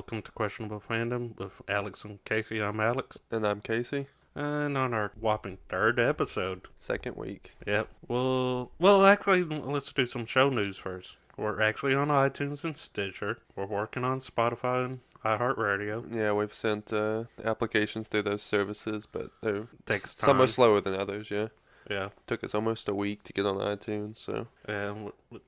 welcome to Questionable Fandom with Alex and Casey. I'm Alex. And I'm Casey. And on our whopping third episode. Second week. Yep. Well, actually, let's do some show news first. We're actually on iTunes and Stitcher. We're working on Spotify and iHeartRadio. Yeah, we've sent applications through those services, but Takes time. some are slower than others, yeah. Yeah. Took us almost a week to get on iTunes, so. Yeah,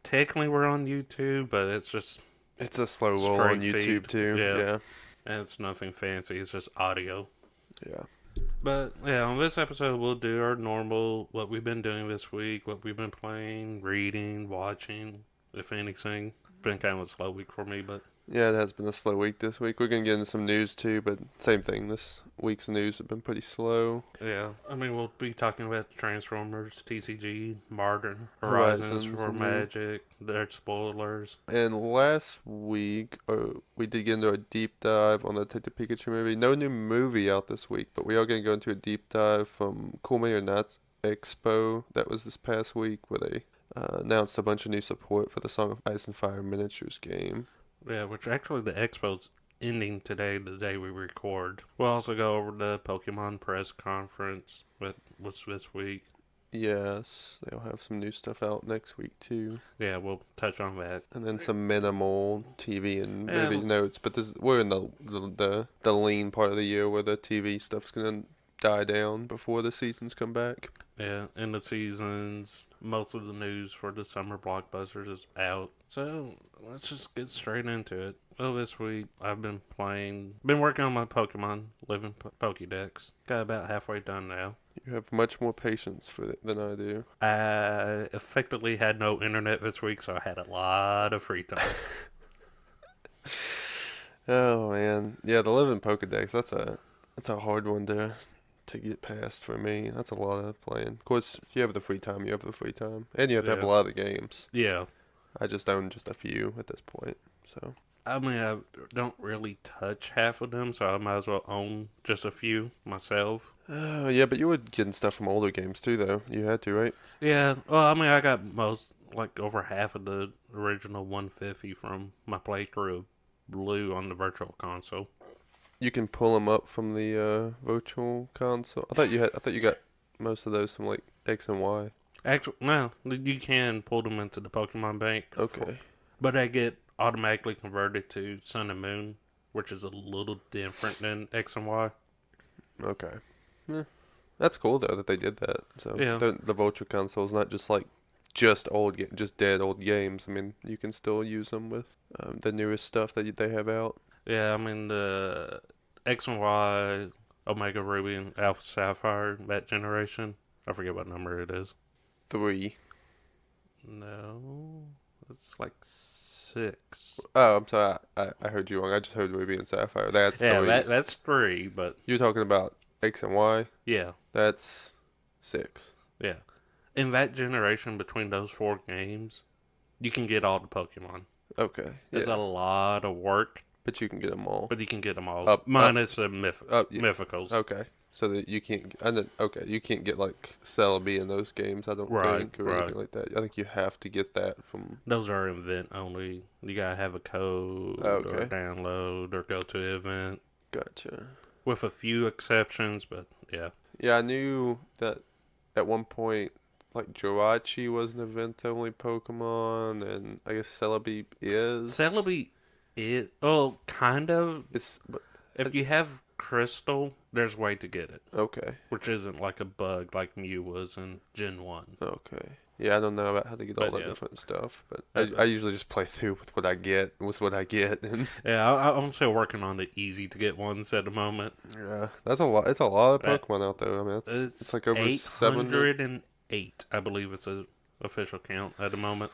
technically we're on YouTube, but it's just... It's a slow roll straight on YouTube, feed. too. Yeah. And it's nothing fancy. It's just audio. Yeah. But, yeah, on this episode, we'll do our normal, what we've been doing this week, what we've been playing, reading, watching, if anything. It's been kind of a slow week for me, but... Yeah, it has been a slow week this week. We're going to get into some news, too, but same thing. This week's news have been pretty slow. Yeah, I mean, we'll be talking about Transformers, TCG, Modern Horizons for Magic, their spoilers. And last week, we did get into a deep dive on the Detective Pikachu movie. No new movie out this week, but we are going to go into a deep dive from Cmon Expo that was this past week, where they announced a bunch of new support for the Song of Ice and Fire miniatures game. Yeah, which actually the expo's ending today, the day we record. We'll also go over the Pokemon press conference, what's this week. Yes, they'll have some new stuff out next week too. Yeah, we'll touch on that. And then some minimal TV and movie notes. But we're in the lean part of the year where the TV stuff's gonna die down before the seasons come back. Yeah, in the seasons, most of the news for the summer blockbusters is out. So let's just get straight into it. Well, this week I've been working on my Pokemon Living Pokédex. Got about halfway done now. You have much more patience for it than I do. I effectively had no internet this week, so I had a lot of free time. Oh man, yeah, the Living Pokédex. That's a hard one to get past for me. That's a lot of playing. Of course, if you have the free time, you have the free time, and you have to have a lot of the games. Yeah. I just own just a few at this point, so. I mean, I don't really touch half of them, so I might as well own just a few myself. Oh, yeah, but you were getting stuff from older games too, though. You had to, right? Yeah, well, I mean, I got over half of the original 150 from my playthrough of Blue on the Virtual Console. You can pull them up from the Virtual Console. I thought you got most of those from like X and Y. Actually, no, you can pull them into the Pokemon Bank. Okay. But they get automatically converted to Sun and Moon, which is a little different than X and Y. Okay. Yeah. That's cool though that they did that. So yeah. The Virtual Console is not just like just dead old games. I mean, you can still use them with the newest stuff that they have out. Yeah, I mean the X and Y, Omega Ruby, and Alpha Sapphire, that generation. I forget what number it is. 3. No, it's like 6. Oh, I'm sorry. I heard you wrong. I just heard Ruby and Sapphire. That's 3. That's 3, but... You're talking about X and Y? Yeah. That's 6. Yeah. In that generation between those 4 games, you can get all the Pokemon. Okay. It's a lot of work. But you can get them all. But you can get them all. Minus the Mythicals. Okay. So that you can't... you can't get like Celebi in those games, I don't think, or anything like that. I think you have to get that from... Those are event only. You gotta have a code or download or go to an event. Gotcha. With a few exceptions, but yeah. Yeah, I knew that at one point, like, Jirachi was an event-only Pokemon, and I guess Celebi is... Celebi is... Oh, kind of. If you have Crystal, there's a way to get it. Okay. Which isn't like a bug like Mew was in Gen 1. Okay. Yeah, I don't know about how to get all that different stuff, but I usually just play through with what I get. And yeah, I'm still working on the easy-to-get ones at the moment. Yeah, that's a lot. It's a lot of Pokemon out there. I mean, it's like over 808, I believe it's an official count at the moment.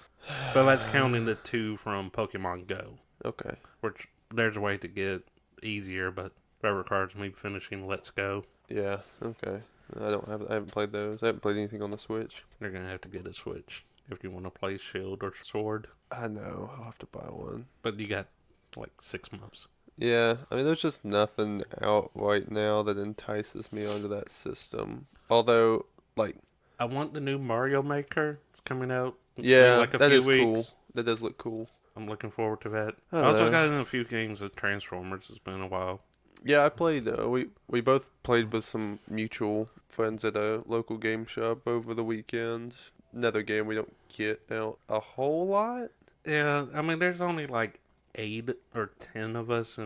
But that's counting the 2 from Pokemon Go. Okay. Which, there's a way to get easier, but that requires me finishing Let's Go. Yeah, okay. I haven't played those. I haven't played anything on the Switch. You're going to have to get a Switch if you want to play Shield or Sword. I know. I'll have to buy one. But you got like 6 months. Yeah, I mean, there's just nothing out right now that entices me onto that system. Although, like... I want the new Mario Maker. It's coming out in like a few weeks. Cool. That does look cool. I'm looking forward to that. I I don't also know. got in a few games of Transformers. It's been a while. Yeah, I played. We both played with some mutual friends at a local game shop over the weekend. Another game we don't get out a whole lot. Yeah, I mean, there's only like 8 or 10 of us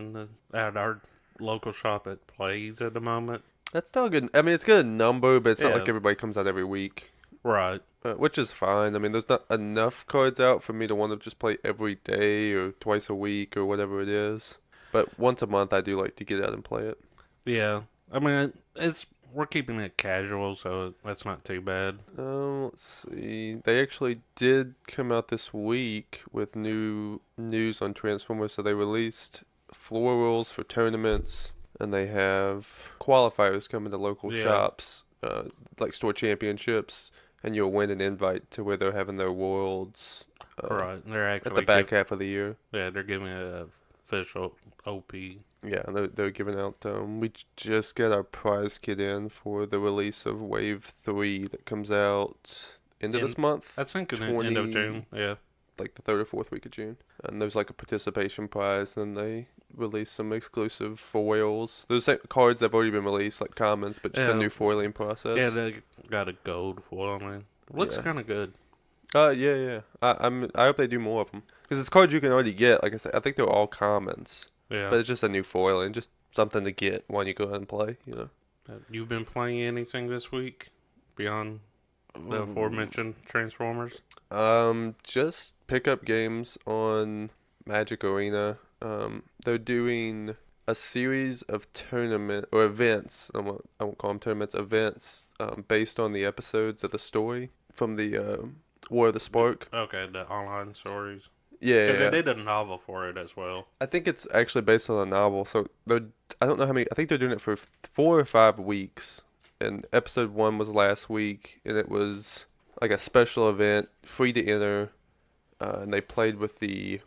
at our local shop that plays at the moment. That's still a good. I mean, it's good number, but it's not like Yeah, everybody comes out every week, right. which is fine. I mean, there's not enough cards out for me to want to just play every day or twice a week or whatever it is. But once a month, I do like to get out and play it. Yeah, I mean, it's we're keeping it casual, so that's not too bad. Let's see. They actually did come out this week with new news on Transformers. So they released floor rules for tournaments, and they have qualifiers coming to local Yeah, shops, like store championships, and you'll win an invite to where they're having their worlds right. They're at the actually back half of the year. they're giving a official OP. Yeah, and they're giving out. We just got our prize kit in for the release of Wave 3 that comes out end of In this month. I think in the end of 20, June. Yeah, like the third or fourth week of June. And there's like a participation prize, and then they release some exclusive foils. Those same cards have already been released, like commons, but just a yeah, new foiling yeah. process. They got a gold foil on it. Looks Yeah. kind of good. Yeah. I hope they do more of them because it's cards you can already get. Like I said, I think they're all commons, Yeah. but it's just a new foil and just something to get when you go out and play. You've been playing anything this week beyond the aforementioned Transformers? Just pick up games on Magic Arena. They're doing a series of tournament or events. I won't call them tournaments. Events based on the episodes of the story from the War of the Spark. Okay, the online stories. Yeah, Because they yeah. did a novel for it as well. I think it's actually based on a novel. So I don't know how many. I think they're doing it for 4 or 5 weeks. And episode 1 was last week, and it was like a special event, free to enter. And they played with the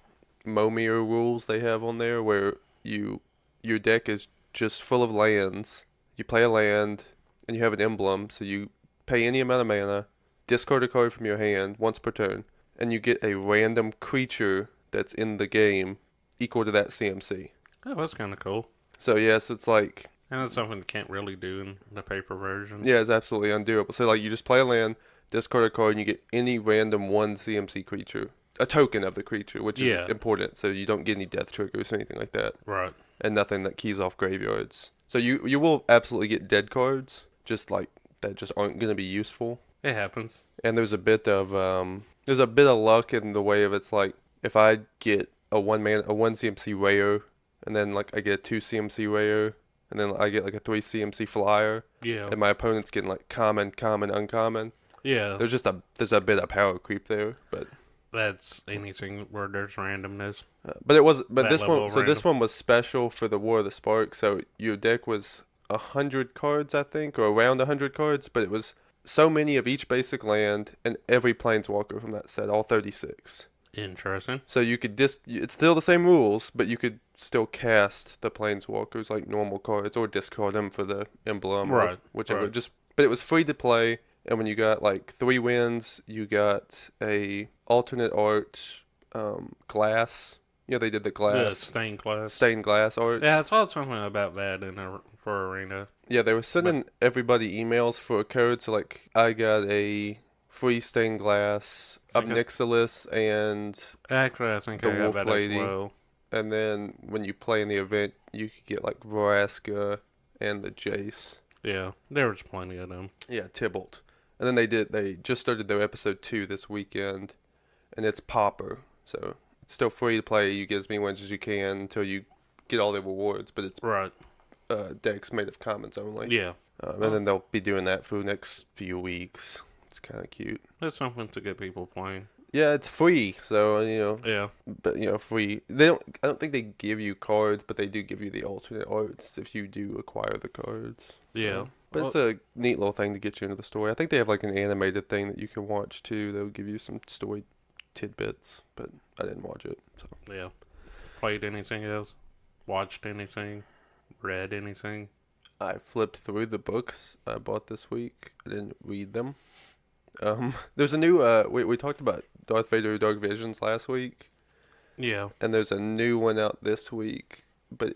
Momir rules they have on there, where your deck is just full of lands. You play a land, and you have an emblem, so you pay any amount of mana, discard a card from your hand once per turn, and you get a random creature that's in the game equal to that CMC. Oh, that's kind of cool. So yes, it's like And that's something you can't really do in the paper version. yeah, it's absolutely undoable. So like you just play a land, discard a card, and you get any random one CMC creature, a token of the creature, which is Yeah. important. So you don't get any death triggers or anything like that, Right. and nothing that keys off graveyards. So you will absolutely get dead cards, just like that just aren't going to be useful. It happens. And there's a bit of luck in the way of it's like if I get a one CMC rare, and then like I get a 2 CMC rare, and then I get like a 3 CMC flyer, Yeah. and my opponent's getting like common, uncommon. Yeah. There's a bit of power creep there, but That's anything where there's randomness. but That this level one of this random. one was special for the War of the Spark. So your deck was 100 cards, I think, or around 100 cards, but it was so many of each basic land and every planeswalker from that set, all 36. Interesting. So you could it's still the same rules, but you could still cast the planeswalkers like normal cards or discard them for the emblem or Right. whichever. Right. But it was free to play, and when you got like 3 wins, you got a alternate art glass. They did the The glass stained glass. stained glass arts. Yeah, I saw something about that for Arena. Yeah, they were sending everybody emails for a code. So like I got a free stained glass of Okay. Nixilis and Actually, I think The I got Wolf that Lady. as well. And then when you play in the event, you could get like Vraska and the Jace. Yeah, there was plenty of them. Yeah, Tybalt. And then they just started their episode 2 this weekend, and it's Popper. So it's still free to play. You get as many wins as you can until you get all the rewards, but it's Right. decks made of commons only. Yeah. And then they'll be doing that for the next few weeks. It's kind of cute. That's something to get people playing. Yeah, it's free, so Yeah. but free. They don't. I don't think they give you cards, but they do give you the alternate arts if you do acquire the cards. Yeah. But it's a neat little thing to get you into the story. I think they have like an animated thing that you can watch too. They'll give you some story tidbits, but I didn't watch it. So Yeah. Played anything else? Watched anything? Read anything? I flipped through the books I bought this week. I didn't read them. There's a new. We talked about Darth Vader Dark Visions last week, Yeah. and there's a new one out this week, but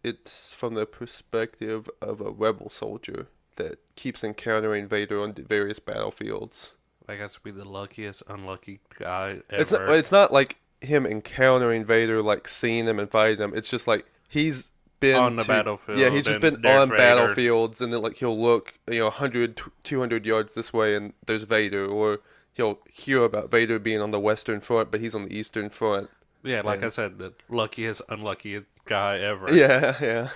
it's from the perspective of a rebel soldier that keeps encountering Vader on various battlefields. I guess to be the luckiest, unlucky guy It's not, ever. it's not like him encountering Vader, like seeing him and fighting him. It's just like he's been On the to, yeah, he's battlefield, just and been there's on Vader. battlefields, and then like he'll look, 100, 200 yards this way, and there's Vader, or he'll hear about Vader being on the Western Front, but he's on the Eastern Front. Yeah, like I And said, the luckiest, unlucky guy ever. yeah, yeah,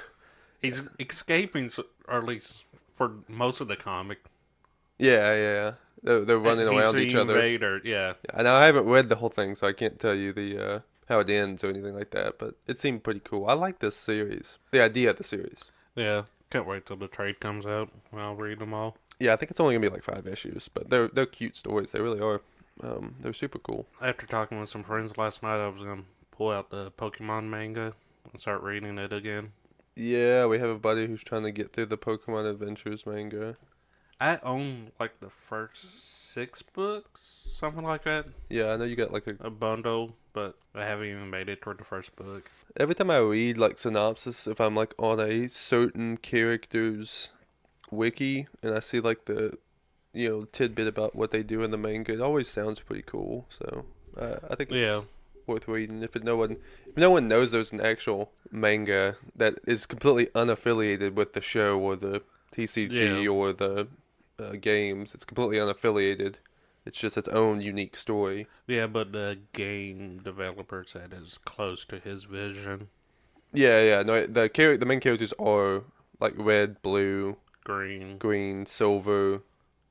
He's escaping, or at least for most of the comic. yeah. They're running He's around each seen other. Vader, yeah. And I haven't read the whole thing, so I can't tell you the how it ends or anything like that. But it seemed pretty cool. I like this series. The idea of the series. Yeah. Can't wait till the trade comes out. I'll read them all. Yeah, I think it's only gonna be like 5 issues, but they're cute stories. They really are. They're super cool. After talking with some friends last night, I was going to pull out the Pokemon manga and start reading it again. Yeah, we have a buddy who's trying to get through the Pokemon Adventures manga. I own like the first 6 books, something like that. Yeah, I know you got like A bundle, but I haven't even made it toward the first book. every time I read like synopsis, if I'm like on a certain character's wiki and I see like the tidbit about what they do in the manga, it always sounds pretty cool. So I think it's Yeah. worth reading. If no one knows there's an actual manga that is completely unaffiliated with the show or the TCG Yeah. or the games, it's completely unaffiliated. It's just its own unique story. Yeah, but the game developer said it's close to his vision. Yeah. No, the main characters are like red, blue, Green, green, silver.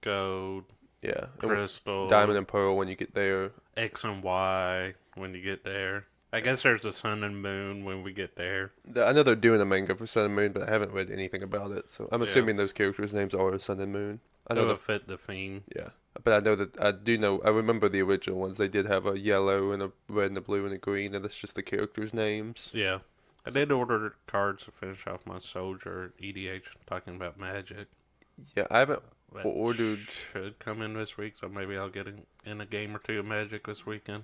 gold, Yeah, crystal, diamond and pearl when you get there. X and Y when you get there. I guess there's a sun and moon when we get there. I know they're doing a manga for Sun and Moon, but I haven't read anything about it. So I'm Yeah. assuming those characters' names are Sun and Moon. I know It'll the fit the theme. Yeah, but I know that I do know. I remember the original ones. They did have a yellow and a red and a blue and a green, and that's just the characters' names. Yeah. I did order cards to finish off my soldier EDH talking about magic. Yeah, I haven't That ordered. should come in this week, so maybe I'll get in a game or two of magic this weekend.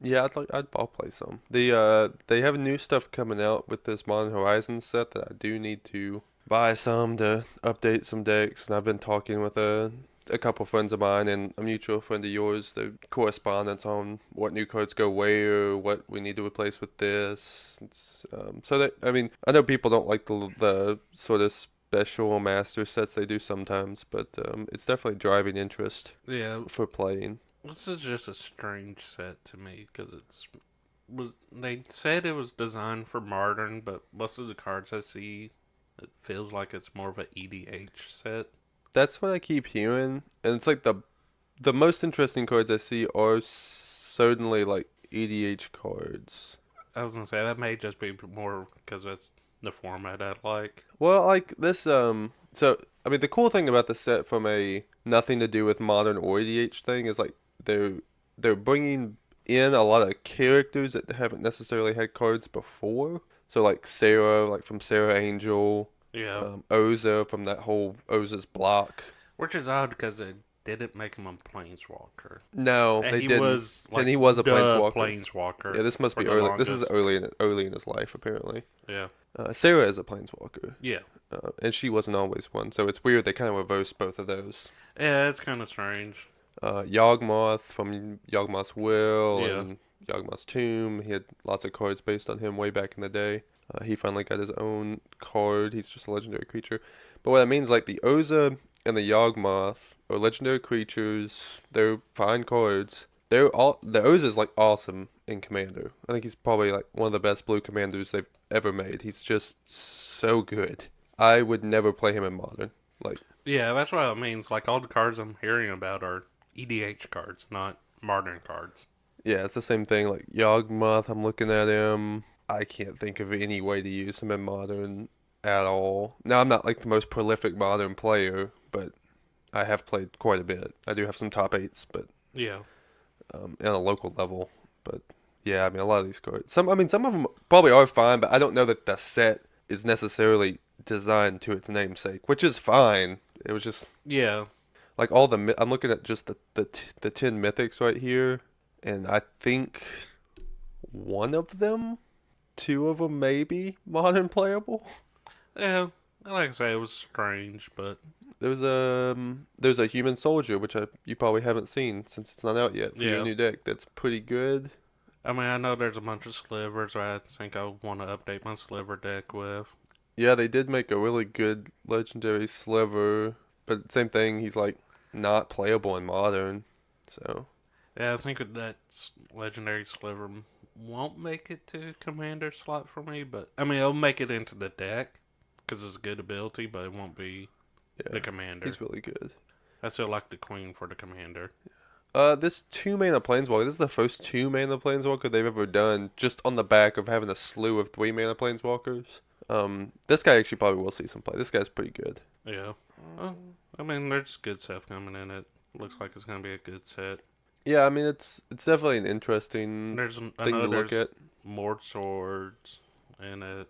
Yeah, I'll play some. They have new stuff coming out with this Modern Horizons set that I do need to buy some to update some decks, and I've been talking with a couple friends of mine and a mutual friend of yours, the correspondence on what new cards go where, what we need to replace with this. It's so that I mean I know people don't like the sort of special master sets they do sometimes, but it's definitely driving interest Yeah, for playing. this is just a strange set to me because they said it was designed for modern, but most of the cards I see, it feels like it's more of a EDH set. That's what I keep hearing, and it's like the most interesting cards I see are certainly like EDH cards. I was gonna say that may just be more because that's the format I like. Well, like this, so I mean, the cool thing about the set from a nothing to do with modern or EDH thing is like they're bringing in a lot of characters that haven't necessarily had cards before. So like Sarah, like from Sarah Angel, Yeah, Oza from that whole Oza's block. which is odd because it didn't make him a planeswalker, No, and they he didn't. was like And he was a the planeswalker. planeswalker. Yeah, this must for be the early. This is longest. early in his life apparently. Yeah, Sarah is a planeswalker, yeah, and she wasn't always one. So it's weird they kind of reversed both of those. yeah. It's kind of strange. Yawgmoth from Yawgmoth's Will Yeah. and Yawgmoth's Tomb. He had lots of cards based on him way back in the day. He finally got his own card. He's just a legendary creature. But what that means, like the Oza and the Yawgmoth are legendary creatures. They're fine cards. The Oza's like awesome in Commander. I think he's probably like one of the best blue commanders they've ever made. He's just so good. I would never play him in Modern. Like Yeah, that's what it means. Like all the cards I'm hearing about are EDH cards, not modern cards. yeah, it's the same thing. Like Yawgmoth, I'm looking at him. I can't think of any way to use him in Modern at all. Now, I'm not like the most prolific Modern player, but I have played quite a bit. I do have some top eights, but Yeah, on a local level. But yeah, I mean, a lot of these cards. Some of them probably are fine, but I don't know that the set is necessarily designed to its namesake, which is fine. It was just yeah, like I'm looking at just the 10 mythics right here, and I think one of them, two of them maybe modern playable. Yeah, like I say, it was strange, but There's a human soldier, which you probably haven't seen since it's not out yet for your yeah. new deck. That's pretty good. I mean, I know there's a bunch of slivers I think I want to update my sliver deck with. Yeah, they did make a really good legendary sliver, but same thing. He's like not playable in modern, so Yeah, I think that legendary sliver won't make it to commander slot for me, but I mean, it'll make it into the deck because it's a good ability, but it won't be yeah, the commander. he's really good. I still like the queen for the commander. This 2 mana planeswalker. This is the first 2 mana planeswalker they've ever done, just on the back of having a slew of 3 mana planeswalkers. This guy actually probably will see some play. This guy's pretty good. Yeah. Well, I mean, there's good stuff coming in it. Looks like it's gonna be a good set. Yeah, I mean it's definitely an interesting There's I thing know to look there's at. more swords in it.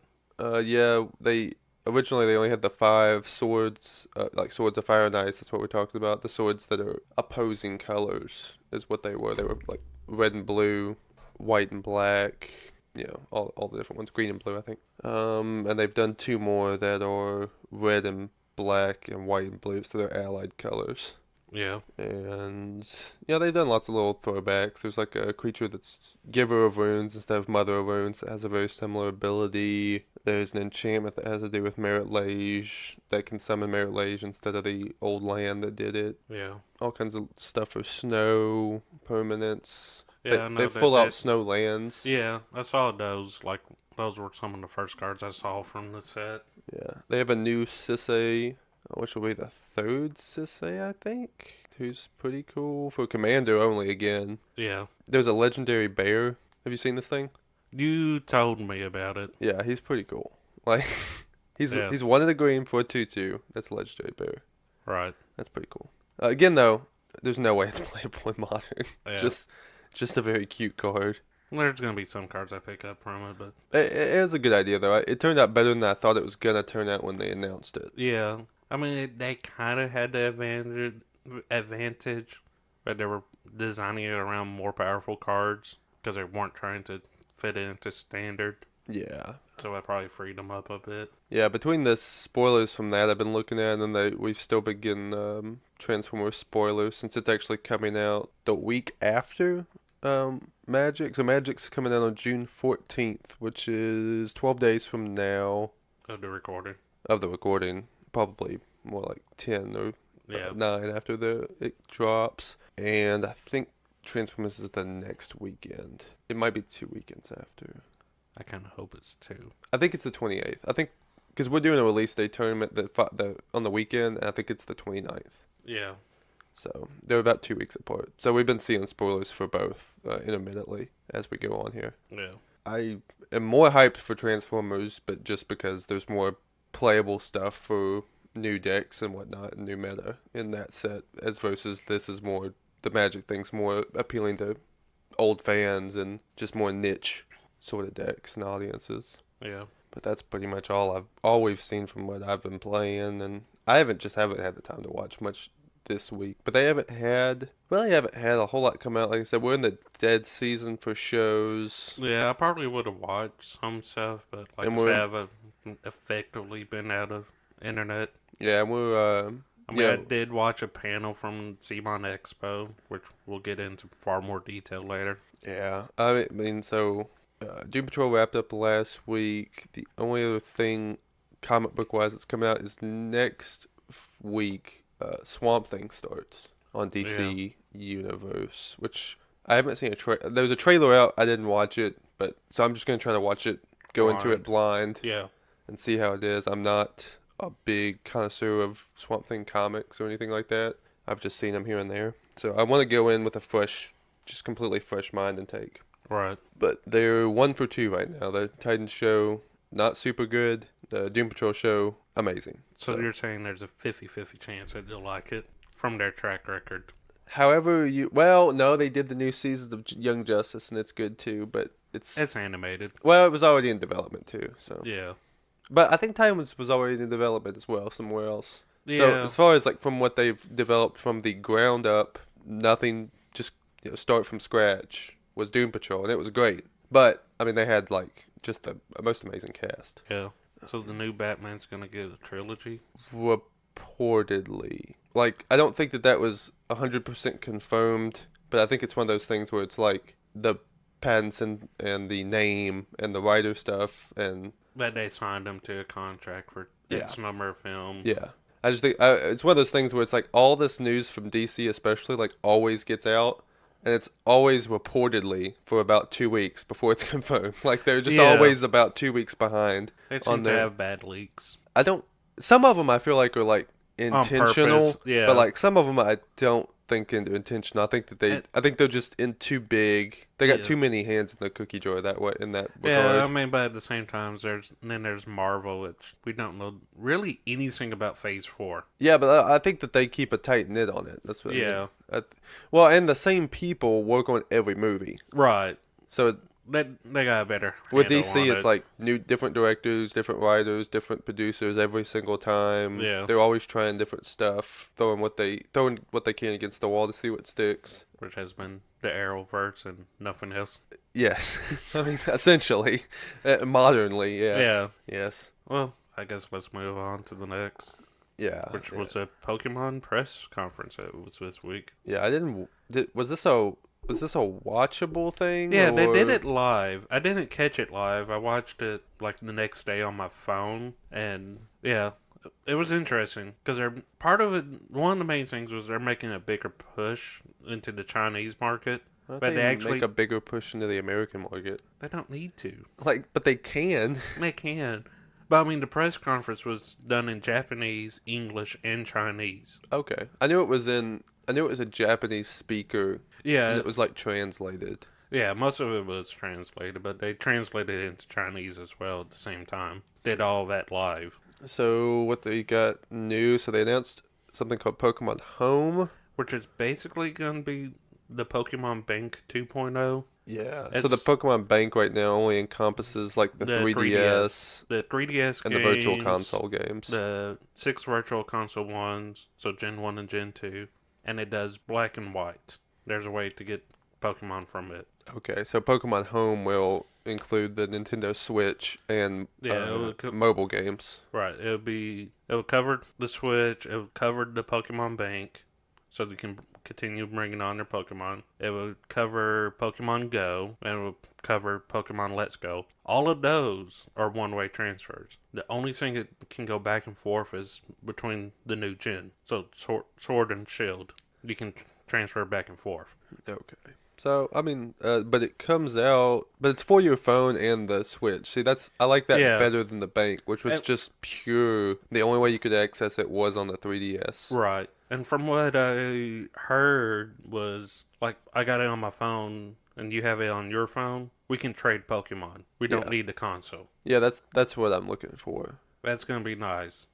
Yeah, they originally they only had the 5 swords, like swords of fire and ice. That's what we're talking about. The swords that are opposing colors is what they were. They were like red and blue, white and black. You know, all the different ones, green and blue, I think. And they've done 2 more that are red and black and white and blue, so they're allied colors. Yeah. And yeah, they've done lots of little throwbacks. There's like a creature that's Giver of Runes instead of Mother of Runes that has a very similar ability. There's an enchantment that has to do with Merit Lage that can summon Merit Lage instead of the old land that did it. Yeah. All kinds of stuff for snow permanents. Yeah, I know They that. full out snow lands. Yeah, I saw those. Like those were some of the first cards I saw from the set. Yeah, they have a new Sisay, which will be the 3rd Sisay, I think, who's pretty cool for Commander only again. Yeah. There's a legendary bear. Have you seen this thing? You told me about it. Yeah, he's pretty cool. Like, Yeah. he's one of the green for a 2/2. That's a legendary bear. Right. That's pretty cool. Again, though, there's no way it's playable in modern. Yeah. Just a very cute card. There's gonna be some cards I pick up from it, but It was a good idea, though. It turned out better than I thought it was gonna turn out when they announced it. yeah. I mean, they kind of had the advantage, but they were designing it around more powerful cards because they weren't trying to fit it into standard. Yeah. So I probably freed them up a bit. Yeah, between the spoilers from that I've been looking at, and then we've still been getting Transformers spoilers since it's actually coming out the week after Magic. So Magic's coming out on June 14th, which is 12 days from now Of the recording. of the recording. Probably more like 10 or Yeah. 9 after it drops. And I think Transformers is the next weekend. It might be 2 weekends after. I kind of hope it's 2. I think it's the 28th. I think because we're doing a release day tournament on the weekend. And I think it's the 29th. Yeah. So they're about 2 weeks apart. So we've been seeing spoilers for both intermittently as we go on here. Yeah. I am more hyped for Transformers, but just because there's more playable stuff for new decks and whatnot, and new meta in that set, as versus this is more the Magic thing's more appealing to old fans and just more niche sort of decks and audiences. Yeah. But that's pretty much all we've seen from what I've been playing, and I haven't had the time to watch much this week. But they haven't had a whole lot come out. Like I said, we're in the dead season for shows. Yeah, I probably would have watched some stuff, but like And I we're- said, I haven't effectively been out of internet. Yeah, and we're I mean, yeah, I did watch a panel from Cmon Expo, which we'll get into far more detail later. yeah. I mean, so Doom Patrol wrapped up last week. The only other thing comic book wise that's coming out is next week. Swamp Thing starts on DC Universe, which I haven't seen there was a trailer out. I didn't watch it, but so I'm just gonna try to watch it, go into it blind, Yeah. and see how it is. I'm not a big connoisseur of Swamp Thing comics or anything like that. I've just seen them here and there, so I want to go in with a completely fresh mind and take. Right. But they're 1 for 2 right now. The Titans show not super good. The Doom Patrol show amazing. So you're saying there's a 50-50 chance that you'll like it from their track record. However, no, they did the new season of Young Justice and it's good too, but It's animated. well, it was already in development too, so. Yeah. But I think Titans was already in development as well somewhere else. Yeah. So as far as like from what they've developed from the ground up, nothing, just start from scratch was Doom Patrol, and it was great. But I mean, they had like just the most amazing cast. Yeah. So the new Batman's gonna get a trilogy. Reportedly, like I don't think that was 100% confirmed, but I think it's one of those things where it's like the patents and the name and the writer stuff and But they signed him to a contract for yeah, X number of films. yeah. I just think it's one of those things where it's like all this news from DC, especially, like always gets out, and it's always reportedly for about 2 weeks before it's confirmed. Like they're just Yeah. always about 2 weeks behind They on seem to their. have bad leaks. I don't. Some of them I feel like are like On intentional, purpose, yeah. but like some of them I don't think into intentional. I think that they. And- I think they're just in too big. They got Yeah. too many hands in the cookie jar that way in that Yeah, regard. I mean, but at the same time, there's Marvel, which we don't know really anything about Phase 4. Yeah, but I think that they keep a tight knit on it. That's what I mean. Yeah. Well, and the same people work on every movie. Right. So They got a better with handle DC, on it's it. like different directors, different writers, different producers every single time. Yeah. They're always trying different stuff, throwing what they can against the wall to see what sticks. Which has been the Arrowverse and nothing else. Yes, I mean essentially, modernly, yes. Yeah. Yes. Well, I guess let's move on to the next, Yeah. which yeah. was a Pokemon press conference that was this week. Yeah, I didn't. Was this a watchable thing? Yeah, they did or- it live. I didn't catch it live. I watched it like the next day on my phone, and yeah, it was interesting because they're part of it. One of the main things was they're making a bigger push into the Chinese market, Why don't but they actually make a bigger push into the American market. they don't need to. Like, but they can. They can. But I mean, the press conference was done in Japanese, English, and Chinese. Okay, I knew it was a Japanese speaker, Yeah, and it was like translated. yeah. Most of it was translated, but they translated it into Chinese as well at the same time. Did all that live, So what they got new? So they announced something called Pokemon Home. which is basically going to be the Pokemon Bank 2.0. Yeah. It's So the Pokemon Bank right now only encompasses like the 3DS the 3DS and games, the Virtual Console games. the 6 Virtual Console ones, so Gen 1 and Gen 2, and it does black and white. There's a way to get Pokemon from it. Okay, so Pokemon Home will include the Nintendo Switch and Yeah, it would mobile games. Right. It would cover the Switch. It would cover the Pokemon Bank, so they can continue bringing on their Pokemon. It would cover Pokemon Go, and it would cover Pokemon Let's Go. All of those are one-way transfers. The only thing that can go back and forth is between the new gen. So Sword and Shield, you can transfer back and forth. Okay. So I mean, but it comes out, but it's for your phone and the Switch. See, I like that Yeah. better than the Bank, which was just pure. The only way you could access it was on the 3DS. Right. And from what I heard was, like, I got it on my phone and you have it on your phone, we can trade Pokemon. We don't Yeah. need the console. Yeah, that's what I'm looking for. That's going to be nice.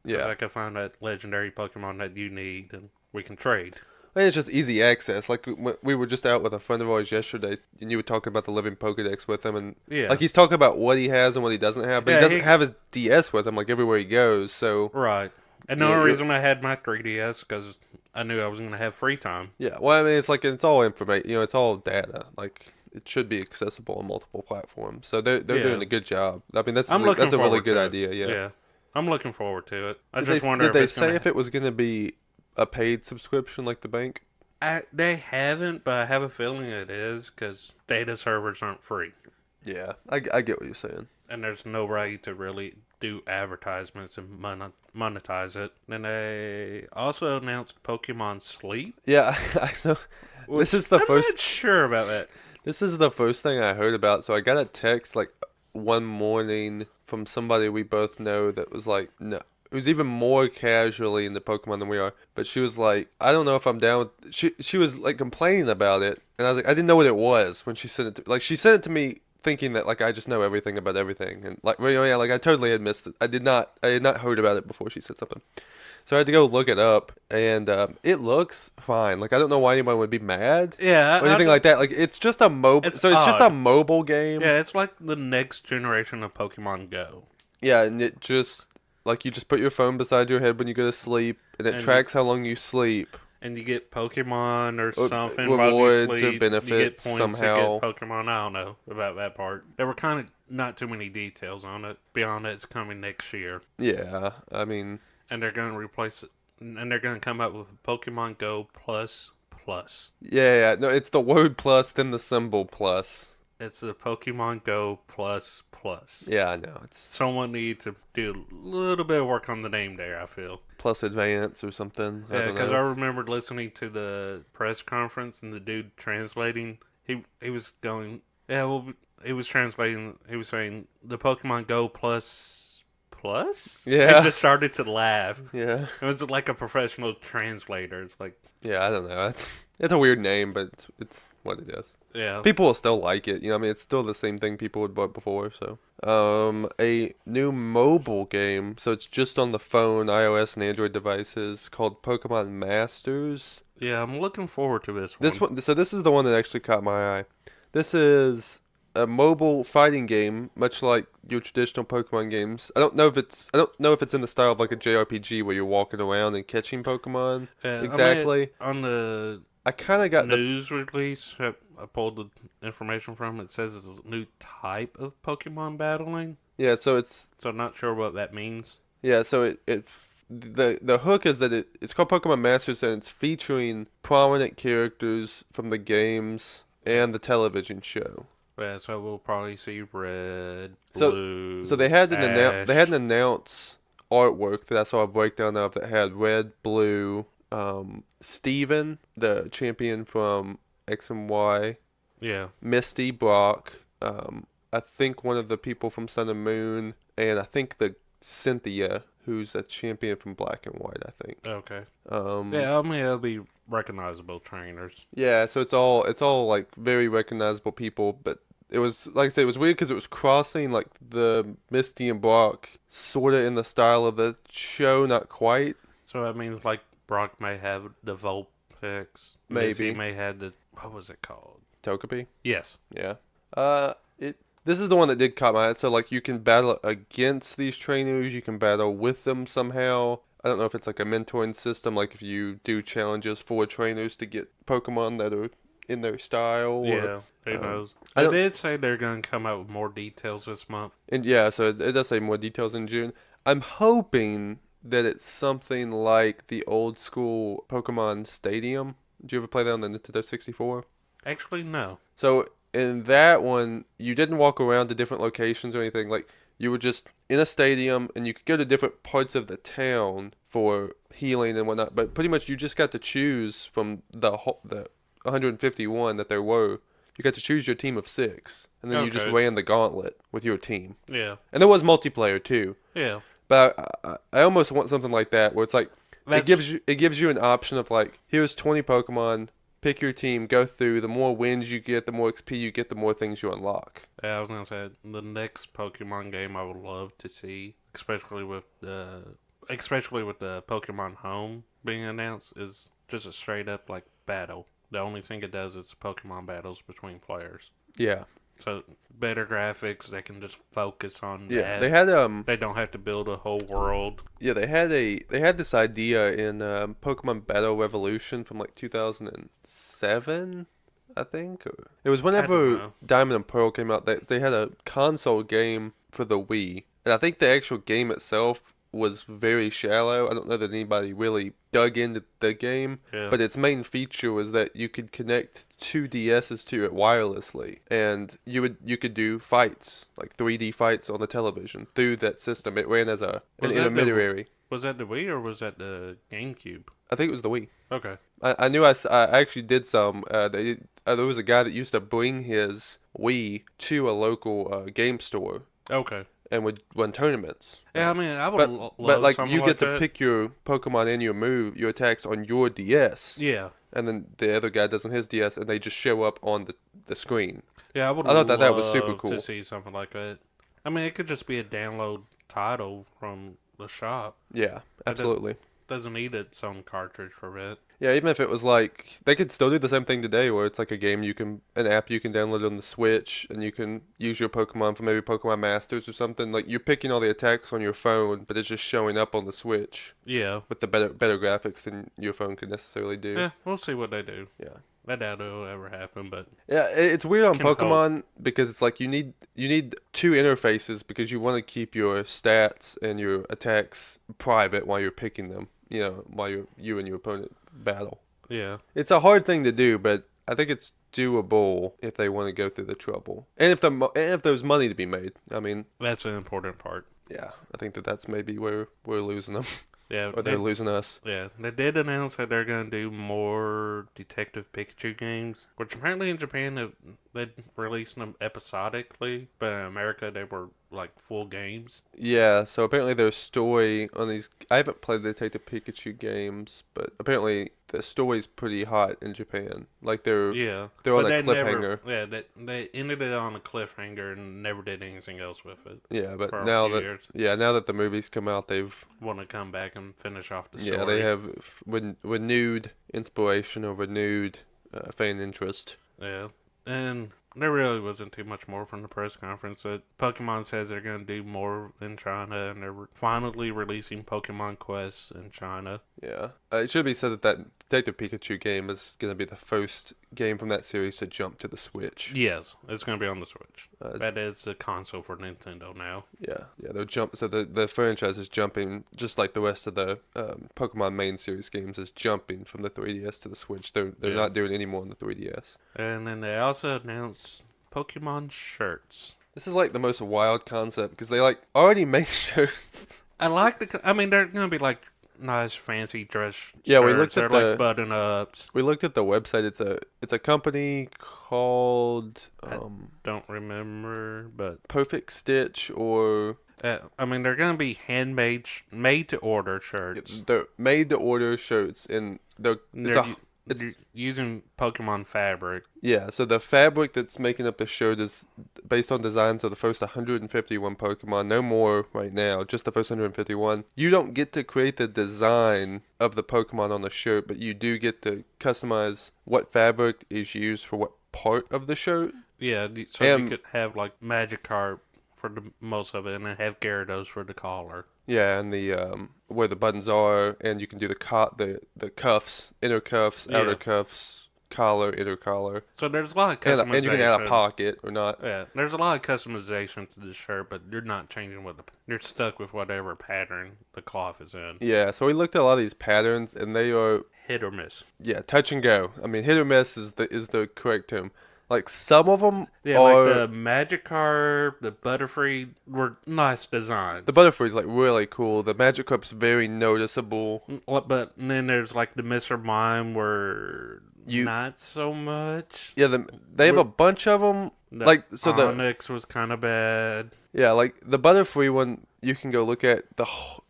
'Cause Yeah, I can find that legendary Pokemon that you need and we can trade. and it's just easy access. Like we were just out with a friend of ours yesterday, and you were talking about the living Pokedex with him, and Yeah. like he's talking about what he has and what he doesn't have, but Yeah, he doesn't he- have his DS with him like everywhere he goes. So Right. And the Yeah, only you're- reason I had my 3DS because I knew I was going to have free time. yeah, well, I mean, it's all information. It's all data. Like it should be accessible on multiple platforms. So they're Yeah. doing a good job. I mean, I'm looking that's a really forward good to it. idea. Yeah. I'm looking forward to it. I Did just they, wonder did if they it's say going if it was going to be a paid subscription like the Bank? They haven't, but I have a feeling it is because data servers aren't free. Yeah, I get what you're saying. And there's no way to really do advertisements and monetize it. Then they also announced Pokemon Sleep. Yeah, so this is the I'm first. not sure about that. This is the first thing I heard about. So I got a text like one morning from somebody we both know that was like, no, it was even more casually into Pokemon than we are. But she was like, I don't know if I'm down with. She was like complaining about it, and I was like, I didn't know what it was when she sent it to. Like she sent it to me thinking that like I just know everything about everything, and like yeah, like I totally had missed it. I had not heard about it before she said something. So I had to go look it up, and it looks fine. Like I don't know why anyone would be mad. Yeah, Or anything like that. Like it's just a mobile. It's So it's just a odd. mobile game. Yeah, it's like the next generation of Pokemon Go. Yeah, and it just like you just put your phone beside your head when you go to sleep, and it And tracks how long you sleep. and you get Pokemon or Or something. rewards or Obviously, you get benefits points to get somehow. Pokemon. I don't know about that part. There were kind of not too many details on it. Beyond that, it's coming next year, Yeah, I mean, and they're going to replace it, and they're going to come up with Pokemon Go Plus Plus. yeah, no, it's the word plus, then the symbol plus. It's a Pokemon Go Plus Plus. Yeah, I know. It's Someone need to do a little bit of work on the name there, I feel. plus advance or something. I Yeah, don't because I know. remember listening to the press conference and the dude translating. He was going, yeah, well, he was translating. He was saying the Pokemon Go Plus Plus. Yeah. He just started to laugh. Yeah. It was like a professional translator. It's like, Yeah, I don't know. It's a weird name, but it's what it is. yeah, People will still like it. I mean, it's still the same thing people would bought before. So, a new mobile game. So it's just on the phone, iOS and Android devices called Pokemon Masters. yeah. I'm looking forward to this one. This one. So this is the one that actually caught my eye. This is a mobile fighting game, much like your traditional Pokemon games. I don't know if it's in the style of like a JRPG where you're walking around and catching Pokemon exactly. On the I kind of got the news release I pulled the information from, it says it's a new type of Pokemon battling. yeah. So it's So I'm not sure what that means. yeah. So the hook is that it's called Pokemon Masters and it's featuring prominent characters from the games and the television show. Yeah, so we'll probably see red, So blue, so they had ash. an announce artwork that I saw a breakdown of that had red, blue, Steven, the champion from X and Y, Yeah, Misty, Brock, I think one of the people from Sun and Moon, and I think the Cynthia, who's a champion from Black and White, I think. okay. Um, Yeah, I mean, it'll be recognizable trainers. yeah, so it's all like very recognizable people, but it was like I said, it was weird because it was crossing like the Misty and Brock sort of in the style of the show, not quite. So that means, like, Brock may have the Vulpix. Maybe. Missy may have the, what was it called? Togepi. Yes. Yeah. It. This is the one that did caught my eye. So like you can battle against these trainers, you can battle with them somehow. I don't know if it's like a mentoring system, like if you do challenges for trainers to get Pokemon that are in their style. Or, Yeah, who um, knows? I They don't. did say they're going to come out with more details this month. And yeah, so it does say more details in June. I'm hoping that it's something like the old school Pokemon Stadium. Did you ever play that on the Nintendo 64? Actually, no. So in that one, you didn't walk around to different locations or anything. Like you were just in a stadium, and you could go to different parts of the town for healing and whatnot. But pretty much, you just got to choose from the 151 that there were. You got to choose your team of 6, and then you just Okay. ran the gauntlet with your team. Yeah. And there was multiplayer too. Yeah. But I almost want something like that where it's like That's, it gives you an option of like here's 20 Pokemon, pick your team, go through. The more wins you get, the more XP you get, the more things you unlock. yeah, I was going to say, the next Pokemon game I would love to see, especially with the Pokemon Home being announced, is just a straight up like battle. The only thing it does is Pokemon battles between players. Yeah, So better graphics, they can just focus on yeah. that. They They don't have to build a whole world. they had this idea in Pokemon Battle Revolution from like 2007, I think. It was I don't whenever know. Diamond and Pearl came out. They had a console game for the Wii, and I think the actual game itself was very shallow. I don't know that anybody really dug into the game, Yeah. but its main feature was that you could connect two DSs to it wirelessly, and you could do fights, like 3D fights on the television through that system. It ran as an Was that the- intermediary. Was that the Wii or was that the GameCube? I think it was the Wii. Okay. I knew I actually did some. There was a guy that used to bring his Wii to a local game store Okay. and would run tournaments. Yeah, I mean, I would But love but like something you get to that. pick your Pokemon and your attacks on your DS, Yeah. and then the other guy does on his DS, and they just show up on the screen. Yeah, I would I thought that love was super cool. to see something like that. I mean, it could just be a download title from the shop. Yeah, absolutely. Doesn't need its own cartridge for it. Yeah, even if it was like they could still do the same thing today, where it's like a game an app you can download on the Switch, and you can use your Pokemon for maybe Pokemon Masters or something. Like you're picking all the attacks on your phone, but it's just showing up on the Switch Yeah. with the better graphics than your phone could necessarily do. Yeah, we'll see what they do. Yeah. I doubt it'll ever happen, but Yeah, it's weird on can hope. Pokemon because it's like you need two interfaces because you want to keep your stats and your attacks private while you're picking them. While you and your opponent battle. Yeah. It's a hard thing to do, but I think it's doable if they want to go through the trouble, and if there's money to be made. I mean, That's an important part. yeah, I think that's maybe where we're losing them, Yeah, or they're losing us. yeah, they did announce that they're going to do more Detective Pikachu games, which apparently in Japan they're releasing them episodically, but in America they were like full games. Yeah, so apparently there's story on these. I haven't played the Detective Pikachu games, but apparently the story's pretty hot in Japan. Like Yeah, they're on but a they cliffhanger. they ended it on a cliffhanger and never did anything else with it Yeah, but for a now few that years. now that the movies come out, they've Want to come back and finish off the story. yeah they have renewed inspiration or renewed fan interest. Yeah, and there really wasn't too much more from the press conference. Pokemon says they're going to do more in China, and they're finally releasing Pokemon Quest in China. Yeah. It should be said that Detective Pikachu game is going to be the first game from that series to jump to the Switch. Yes, it's going to be on the Switch. It's- That is the console for Nintendo now. Yeah, they'll jump. So the franchise is jumping just like the rest of the Pokemon main series games is jumping from the 3DS to the Switch. They're Yeah. not doing any more on the 3DS. And then they also announced Pokemon shirts. This is like the most wild concept because they like already make shirts. I like I mean, they're going to be like nice, fancy dress Yeah, shirts. we looked at They're like button ups. We looked at the website. It's a company called Don't remember, but Perfect Stitch or I mean, they're going to be handmade, made to order shirts. they're made to order shirts and They're using Pokemon fabric. yeah, so the fabric that's making up the shirt is based on designs of the first 151 Pokemon. No more right now, just the first 151. You don't get to create the design of the Pokemon on the shirt, but you do get to customize what fabric is used for what part of the shirt. Yeah, so you could have like Magikarp for the most of it, and then have Gyarados for the collar. Yeah, and the where the buttons are, and you can do the cuffs, inner cuffs, outer Yeah. cuffs, collar, inner collar, So there's a lot of customization. and you can add a pocket or not. Yeah, there's a lot of customization to the shirt, but you're not changing you're stuck with whatever pattern the cloth is in. Yeah, so we looked at a lot of these patterns, and they are Hit or miss. touch and go. I mean, hit or miss is the correct term. Like some of them Yeah, are like the Magikarp, the Butterfree were nice designs. the Butterfree's like really cool. The Magikarp's very noticeable. But then there's like the Mr. Mime were not so much. Yeah, they have a bunch of them. The Like so the Onyx was kind of bad. yeah, like the Butterfree one, you can go look at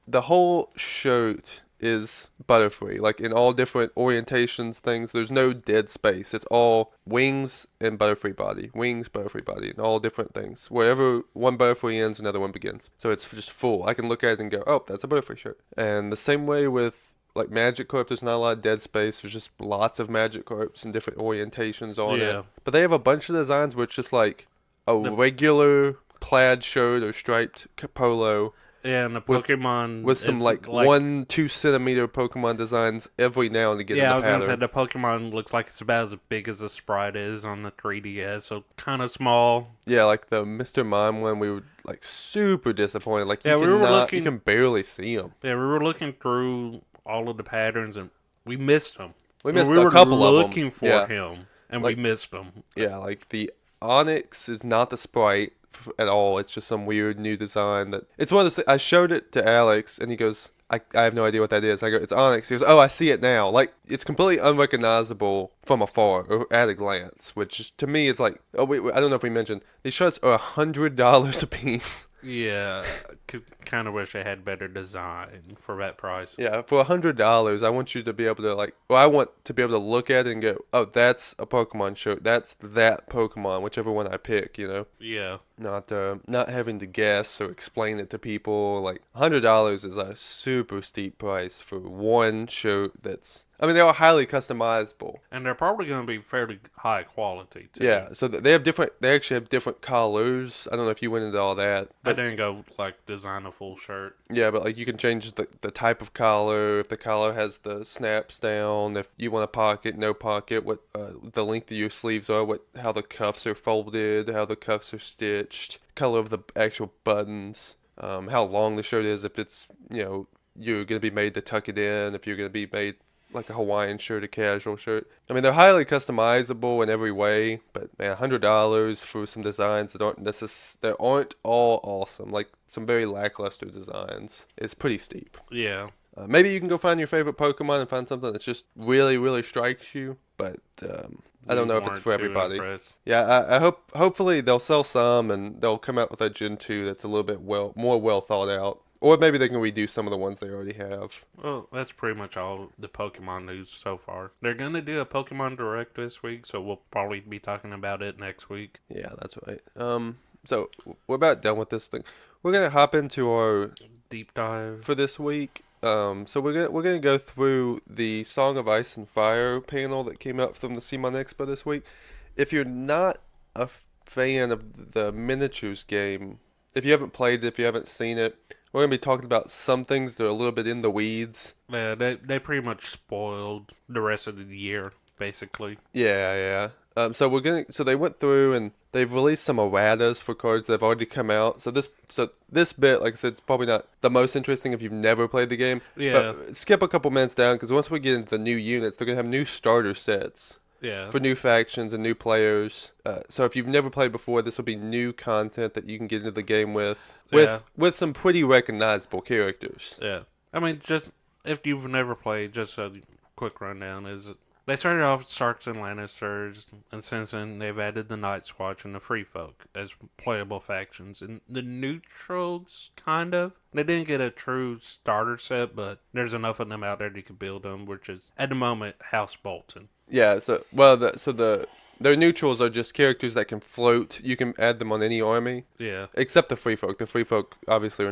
the whole shirt is Butterfree, like in all different orientations, things. There's no dead space. It's all wings and Butterfree body, wings, Butterfree body, and all different things. Wherever one Butterfree ends, another one begins. So it's just full. I can look at it and go, oh, that's a Butterfree shirt. And the same way with like Magikarp, there's not a lot of dead space. There's just lots of Magikarps and different orientations on Yeah. it. But they have a bunch of designs where it's just like a regular plaid shirt or striped polo. Yeah, and the Pokemon With some is like 1-2 centimeter Pokemon designs every now and again. Yeah, I in was the gonna say pattern. the Pokemon looks like it's about as big as the sprite is on the 3DS, so kind of small. Yeah, like the Mr. Mime one, we were like super disappointed. Like Yeah, we were looking- you can barely see them. Yeah, we were looking through all of the patterns and we missed him. We missed we a were couple of them. looking for Yeah. him, and Like- we missed him. Yeah, like the Onyx is not the sprite at all. It's just some weird new design that it's one of those things. I showed it to Alex and he goes, I have no idea what that is. I go, it's Onyx. He goes, oh, I see it now. Like it's completely unrecognizable from afar or at a glance, which is, to me, it's like, oh wait, I don't know if we mentioned these shirts are $100 a piece. Yeah, kind of wish I had better design for that price. Yeah, for $100, I want you to be able to I want to be able to look at it and go, oh, that's a Pokemon shirt. That's that Pokemon, whichever one I pick. Yeah. Not having to guess or explain it to people. Like $100 is a super steep price for one shirt that's I mean, they are highly customizable. And they're probably going to be fairly high quality too. Yeah, so they have different. They actually have different colors. I don't know if you went into all that, I but didn't go like design a full shirt. yeah, but like you can change the type of collar, if the collar has the snaps down, if you want a pocket, no pocket, what the length of your sleeves are, what how the cuffs are folded, how the cuffs are stitched, color of the actual buttons, how long the shirt is, if it's you're gonna be made to tuck it in, if you're gonna be made like a Hawaiian shirt, a casual shirt. I mean, they're highly customizable in every way, but man, $100 for some designs that aren't all awesome. Like some very lackluster designs. It's pretty steep. Yeah. Maybe you can go find your favorite Pokemon and find something that just really, really strikes you, but I don't know if it's weren't for too everybody. impressed. Yeah, I hope hopefully they'll sell some and they'll come out with a Gen 2 that's a little bit more well thought out. Or maybe they can redo some of the ones they already have. Well, that's pretty much all the Pokemon news so far. They're going to do a Pokemon Direct this week, so we'll probably be talking about it next week. Yeah, that's right. So we're about done with this thing. We're gonna hop into our Deep dive. for this week. So we're gonna go through the Song of Ice and Fire panel that came out from the Cmon Expo this week. If you're not a fan of the miniatures game, if you haven't played it, if you haven't seen it, we're gonna be talking about some things that are a little bit in the weeds. Yeah, they pretty much spoiled the rest of the year, basically. Yeah, yeah. So they went through and they've released some erratas for cards that have already come out. So this bit, like I said, it's probably not the most interesting if you've never played the game. Yeah. But skip a couple minutes down because once we get into the new units, they're gonna have new starter sets Yeah. for new factions and new players. So if you've never played before, this will be new content that you can get into the game with some pretty recognizable characters. Yeah. I mean, just if you've never played, just a quick rundown is they started off with Starks and Lannisters, and since then they've added the Night's Watch and the Free Folk as playable factions. And the Neutrals, kind of. They didn't get a true starter set, but there's enough of them out there that you can build them, which is, at the moment, House Bolton. Yeah. Their neutrals are just characters that can float. You can add them on any army. Yeah. Except the free folk. The free folk obviously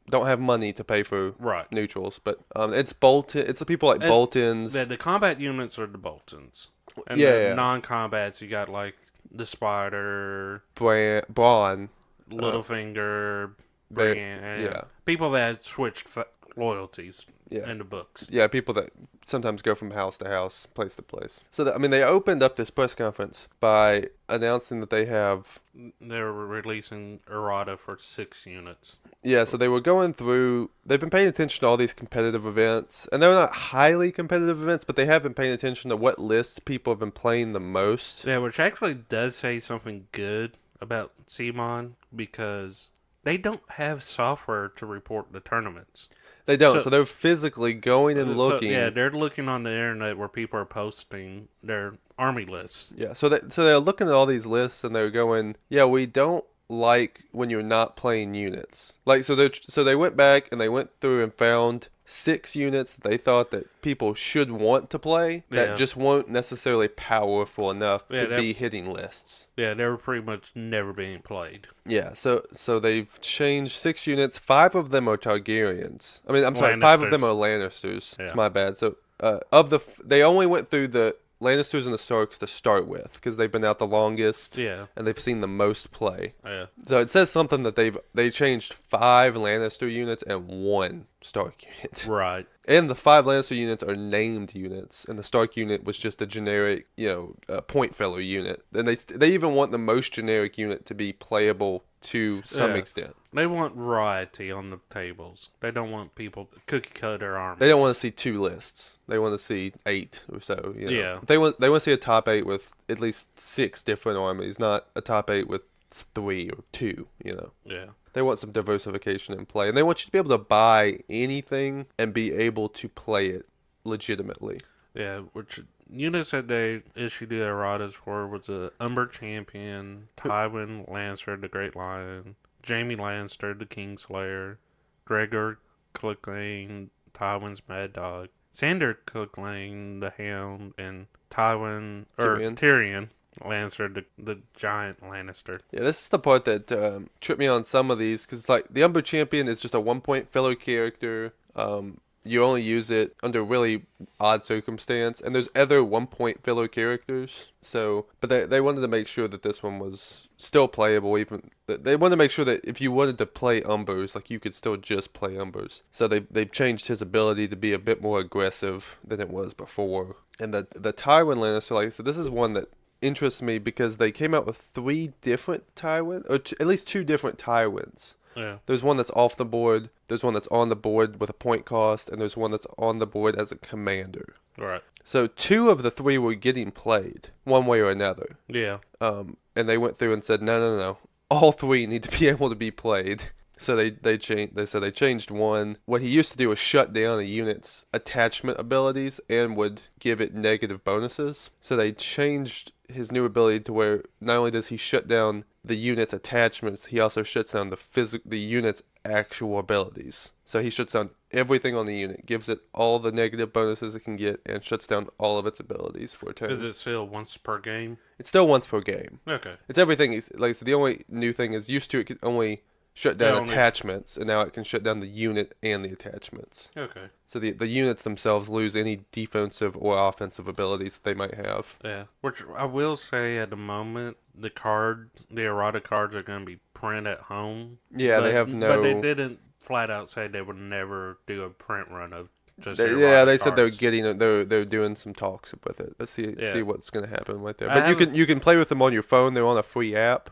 don't have money to pay for Right. neutrals, but it's Bolton. It's the people like Boltons. The combat units are the Boltons. And Yeah. non-combats, you got like the Spider, Braun. Littlefinger, they- Brienne. yeah. People that had switched loyalties Yeah. in the books. Yeah, people that sometimes go from house to house, place to place. So they opened up this press conference by announcing that they have. They're releasing errata for 6 units. Yeah, so they were going through. They've been paying attention to all these competitive events, and they're not highly competitive events, but they have been paying attention to what lists people have been playing the most. Yeah, which actually does say something good about Cmon, because they don't have software to report the tournaments. They don't, so they're physically going and looking. Yeah, they're looking on the internet where people are posting their army lists. Yeah, so they're looking at all these lists and they're going, yeah, we don't like when you're not playing units. Like so they went back and they went through and found 6 units that they thought that people should want to play that just weren't necessarily powerful enough to be hitting lists. Yeah, they were pretty much never being played. Yeah, so they've changed 6 units. 5 of them are Targaryens. I mean, I'm sorry, Lannisters. 5 of them are Lannisters. Yeah. It's my bad. So they only went through the Lannisters and the Starks to start with because they've been out the longest. Yeah. And they've seen the most play. Yeah. So it says something that they changed 5 Lannister units and 1 Stark unit. Right. And the 5 Lannister units are named units, and the Stark unit was just a generic, point filler unit. And they even want the most generic unit to be playable to some extent. They want variety on the tables. They don't want people to cookie cut their armies. They don't want to see 2 lists. They want to see 8 or so. Yeah. They want to see a top 8 with at least 6 different armies, not a top 8 with 3 or 2. Yeah. They want some diversification in play, and they want you to be able to buy anything and be able to play it legitimately. Yeah, which units that they issued the erratas for was a Umber Champion, Tywin Lancer, the Great Lion, Jaime Lannister, the Kingslayer, Gregor Clegane, Tywin's Mad Dog, Sandor Clegane, the Hound, and Tyrion Lannister, the giant Lannister. Yeah, this is the part that tripped me on some of these, because like the Umber Champion is just a 1-point filler character. you only use it under really odd circumstance, and there's other 1 point filler characters. So, but they wanted to make sure that this one was still playable. Even they wanted to make sure that if you wanted to play Umbers, like you could still just play Umbers. So they've changed his ability to be a bit more aggressive than it was before. And the Tywin Lannister, like I said, this is one that interests me because they came out with 3 different Tywin, or at least 2 different Tywins. Yeah. There's one that's off the board, there's one that's on the board with a point cost, and there's one that's on the board as a commander. Right. So 2 of the 3 were getting played, one way or another. Yeah. And they went through and said, no. All 3 need to be able to be played. So they changed one. What he used to do was shut down a unit's attachment abilities and would give it negative bonuses. So they changed his new ability to where not only does he shut down the unit's attachments, he also shuts down the unit's actual abilities. So he shuts down everything on the unit, gives it all the negative bonuses it can get, and shuts down all of its abilities for a turn. Is it still once per game? It's still once per game. Okay. It's everything. Like I said, the only new thing is used to it could only shut down attachments, and now it can shut down the unit and the attachments. Okay. So the units themselves lose any defensive or offensive abilities that they might have. Yeah. Which I will say at the moment, the errata cards are going to be print at home. Yeah, they have no. But they didn't flat out say they would never do a print run of just the They errata said cards. they're doing some talks with it. Let's see what's gonna happen right there. But I you can play with them on your phone. They're on a free app.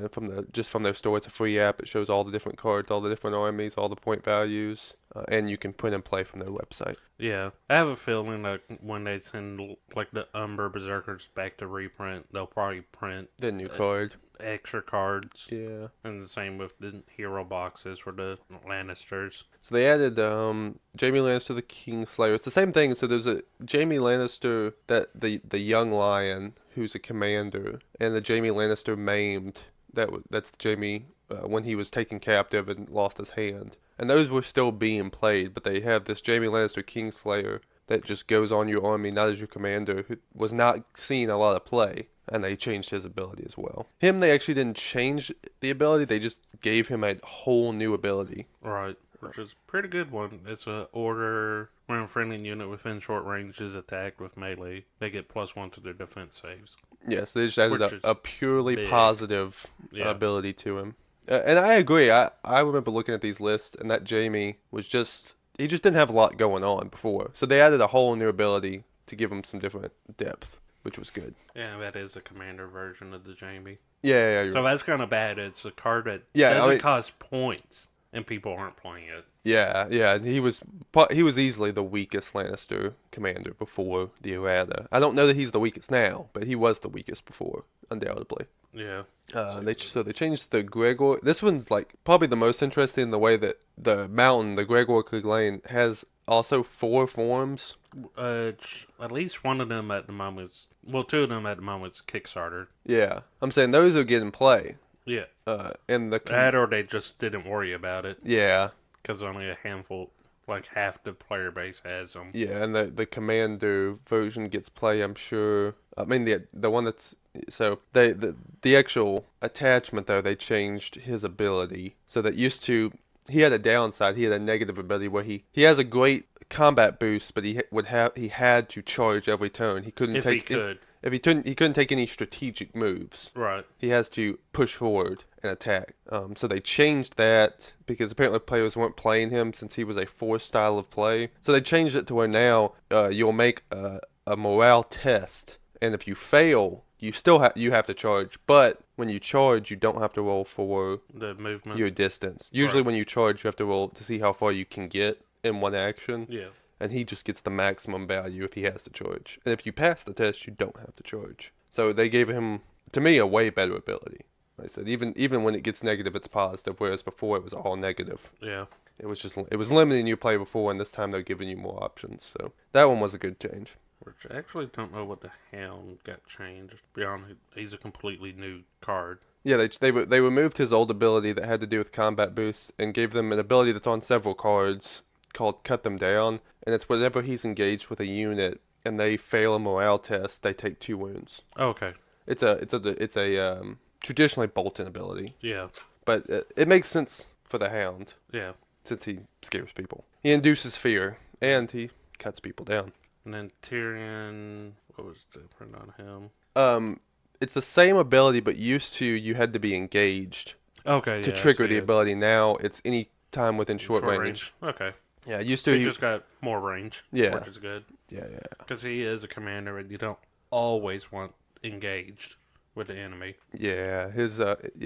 From their store, it's a free app. It shows all the different cards, all the different armies, all the point values, and you can print and play from their website. Yeah, I have a feeling that when they send like the Umber Berserkers back to reprint, they'll probably print The new card. extra cards. Yeah. And the same with the hero boxes for the Lannisters. So they added Jaime Lannister the Kingslayer. It's the same thing. So there's a Jaime Lannister, that the young lion who's a commander, and the Jaime Lannister maimed. That's Jaime when he was taken captive and lost his hand. And those were still being played, but they have this Jaime Lannister Kingslayer that just goes on your army, not as your commander, who was not seeing a lot of play. And they changed his ability as well. Him, they actually didn't change the ability. They just gave him a whole new ability. Right. Which is a pretty good one. It's a order when a friendly unit within short range is attacked with melee. They get +1 to their defense saves. Yes, they just added a purely big. Positive ability to him. And I agree. I remember looking at these lists, and that Jaime was he just didn't have a lot going on before. So they added a whole new ability to give him some different depth, which was good. Yeah, that is a commander version of the Jaime. Yeah. So that's kind of bad. It's a card that doesn't doesn't cost points, and people aren't playing it. Yeah. He was easily the weakest Lannister commander before the errata. I don't know that he's the weakest now, but he was the weakest before, undoubtedly. Yeah. They changed the Gregor. This one's like probably the most interesting in the way that the mountain, the Gregor Clegane, has also 4 forms. At least one of them at the moment. Two of them at the moment is Kickstarter. Yeah, I'm saying those are getting play. Yeah. And that or they just didn't worry about it. Yeah. Because only a handful, like half the player base has them. Yeah, and the commander version gets play, I'm sure. I mean the one that's the actual attachment though, they changed his ability so that used to he had a downside. He had a negative ability where he has a great combat boost, but he had to charge every turn. He couldn't he couldn't take any strategic moves. Right. He has to push forward and attack. So they changed that because apparently players weren't playing him since he was a forced style of play. So they changed it to where now you'll make a morale test, and if you fail, you have to charge. But when you charge, you don't have to roll for the movement, your distance. Usually, when you charge, you have to roll to see how far you can get in one action. Yeah. And he just gets the maximum value if he has to charge. And if you pass the test, you don't have to charge. So they gave him, to me, a way better ability. Like I said, even when it gets negative, it's positive, whereas before it was all negative. Yeah. It was limiting your play before, and this time they're giving you more options. So that one was a good change. Which I actually don't know what the Hound got changed. Beyond, he's a completely new card. Yeah, they removed his old ability that had to do with combat boosts and gave them an ability that's on several cards called Cut Them Down, and it's whenever he's engaged with a unit and they fail a morale test, they take 2 wounds. Oh, okay. It's a traditionally Bolton ability. Yeah. But it makes sense for the Hound. Yeah. Since he scares people. He induces fear. and he cuts people down. And then Tyrion, what was different on him? It's the same ability, but used to you had to be engaged Okay, to yeah, I trigger see the it. ability. Now it's any time within short range. Okay. Yeah, used to He just got more range, Yeah. which is good. Yeah. Because he is a commander and you don't always want engaged with the enemy. Yeah,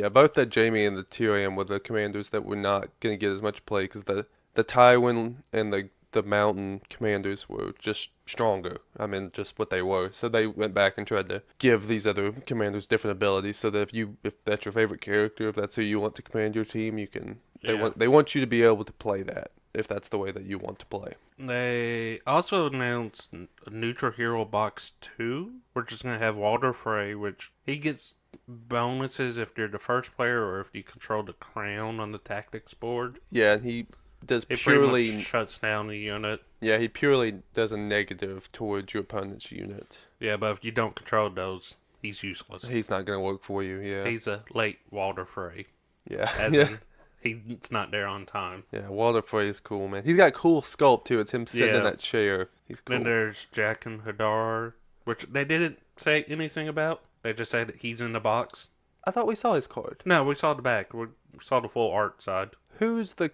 both the Jamie and the Tyrion were the commanders that were not going to get as much play because the Tywin and the Mountain commanders were just stronger. I mean, just what they were. So they went back and tried to give these other commanders different abilities so that if that's your favorite character, if that's who you want to command your team, you can. They want you to be able to play that if that's the way that you want to play. They also announced Neutral Hero Box 2, which is going to have Walder Frey, which he gets bonuses if you're the first player or if you control the crown on the tactics board. Yeah, and he does It purely. pretty much shuts down the unit. Yeah, he purely does a negative towards your opponent's unit. Yeah, but if you don't control those, he's useless. He's not going to work for you, yeah. He's a late Walder Frey. Yeah. As yeah. in, he's not there on time. Yeah, Walder Frey is cool, man. He's got cool sculpt, too. It's him sitting in that chair. He's cool. Then there's Jack and Hadar, which they didn't say anything about. They just said that he's in the box. I thought we saw his card. No, we saw the back. We saw the full art side. Who is the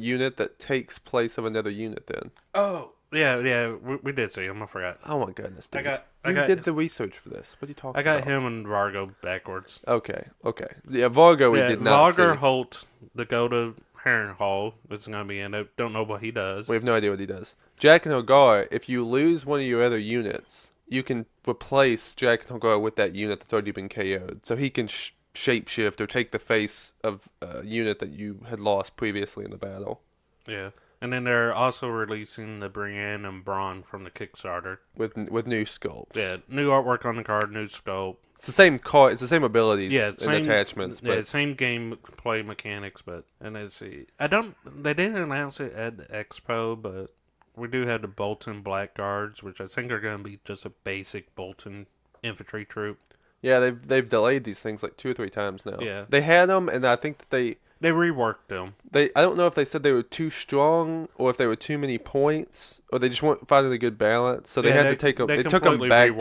unit that takes place of another unit then? Oh, yeah, we did see him. I forgot. Oh my goodness, dude. I got did the research for this. What are you talking about? I got him and Vargo backwards. Okay. Yeah, Vargo we did not see. Vargo Holt, the go to Harrenhal, is going to be in it. Don't know what he does. We have no idea what he does. Jack and Hagar, if you lose one of your other units, you can replace Jack and Hagar with that unit that's already been KO'd. So he can shapeshift or take the face of a unit that you had lost previously in the battle. Yeah. And then they're also releasing the Brienne and Braun from the Kickstarter. With new sculpts. Yeah, new artwork on the card, new sculpt. It's the same card. It's the same abilities and attachments. Yeah, but same gameplay mechanics, but and let's see. They didn't announce it at the Expo, but we do have the Bolton Blackguards, which I think are going to be just a basic Bolton infantry troop. Yeah, they've delayed these things like 2 or 3 times now. Yeah, they had them, and I think that they reworked them. I don't know if they said they were too strong or if they were too many points or they just weren't finding a good balance. So they had to take them. They took them back.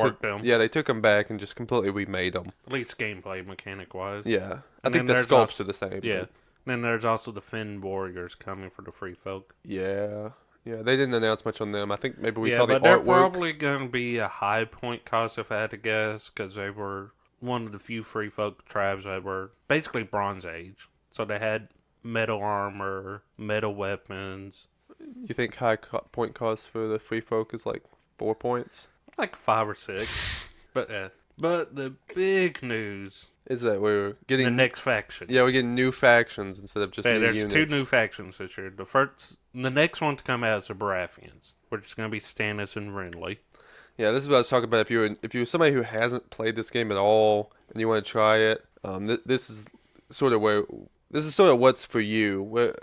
Yeah, they took them back and just completely remade them. At least gameplay mechanic wise. Yeah, I think the sculpts are the same. Yeah. But then there's also the Finn Warriors coming for the Free Folk. Yeah. Yeah, they didn't announce much on them. I think maybe we saw the artwork. Yeah, but they're probably going to be a high point cost if I had to guess, because they were one of the few Free Folk tribes that were basically Bronze Age. So they had metal armor, metal weapons. You think high point cost for the Free Folk is like 4 points? Like 5 or 6. But the big news is that we're getting the next faction. Yeah, we're getting new factions instead of just new units. There's 2 new factions this year. The next one to come out is the Baratheons, which is going to be Stannis and Renly. Yeah, this is what I was talking about. If you're somebody who hasn't played this game at all and you want to try it, this is sort of what's for you.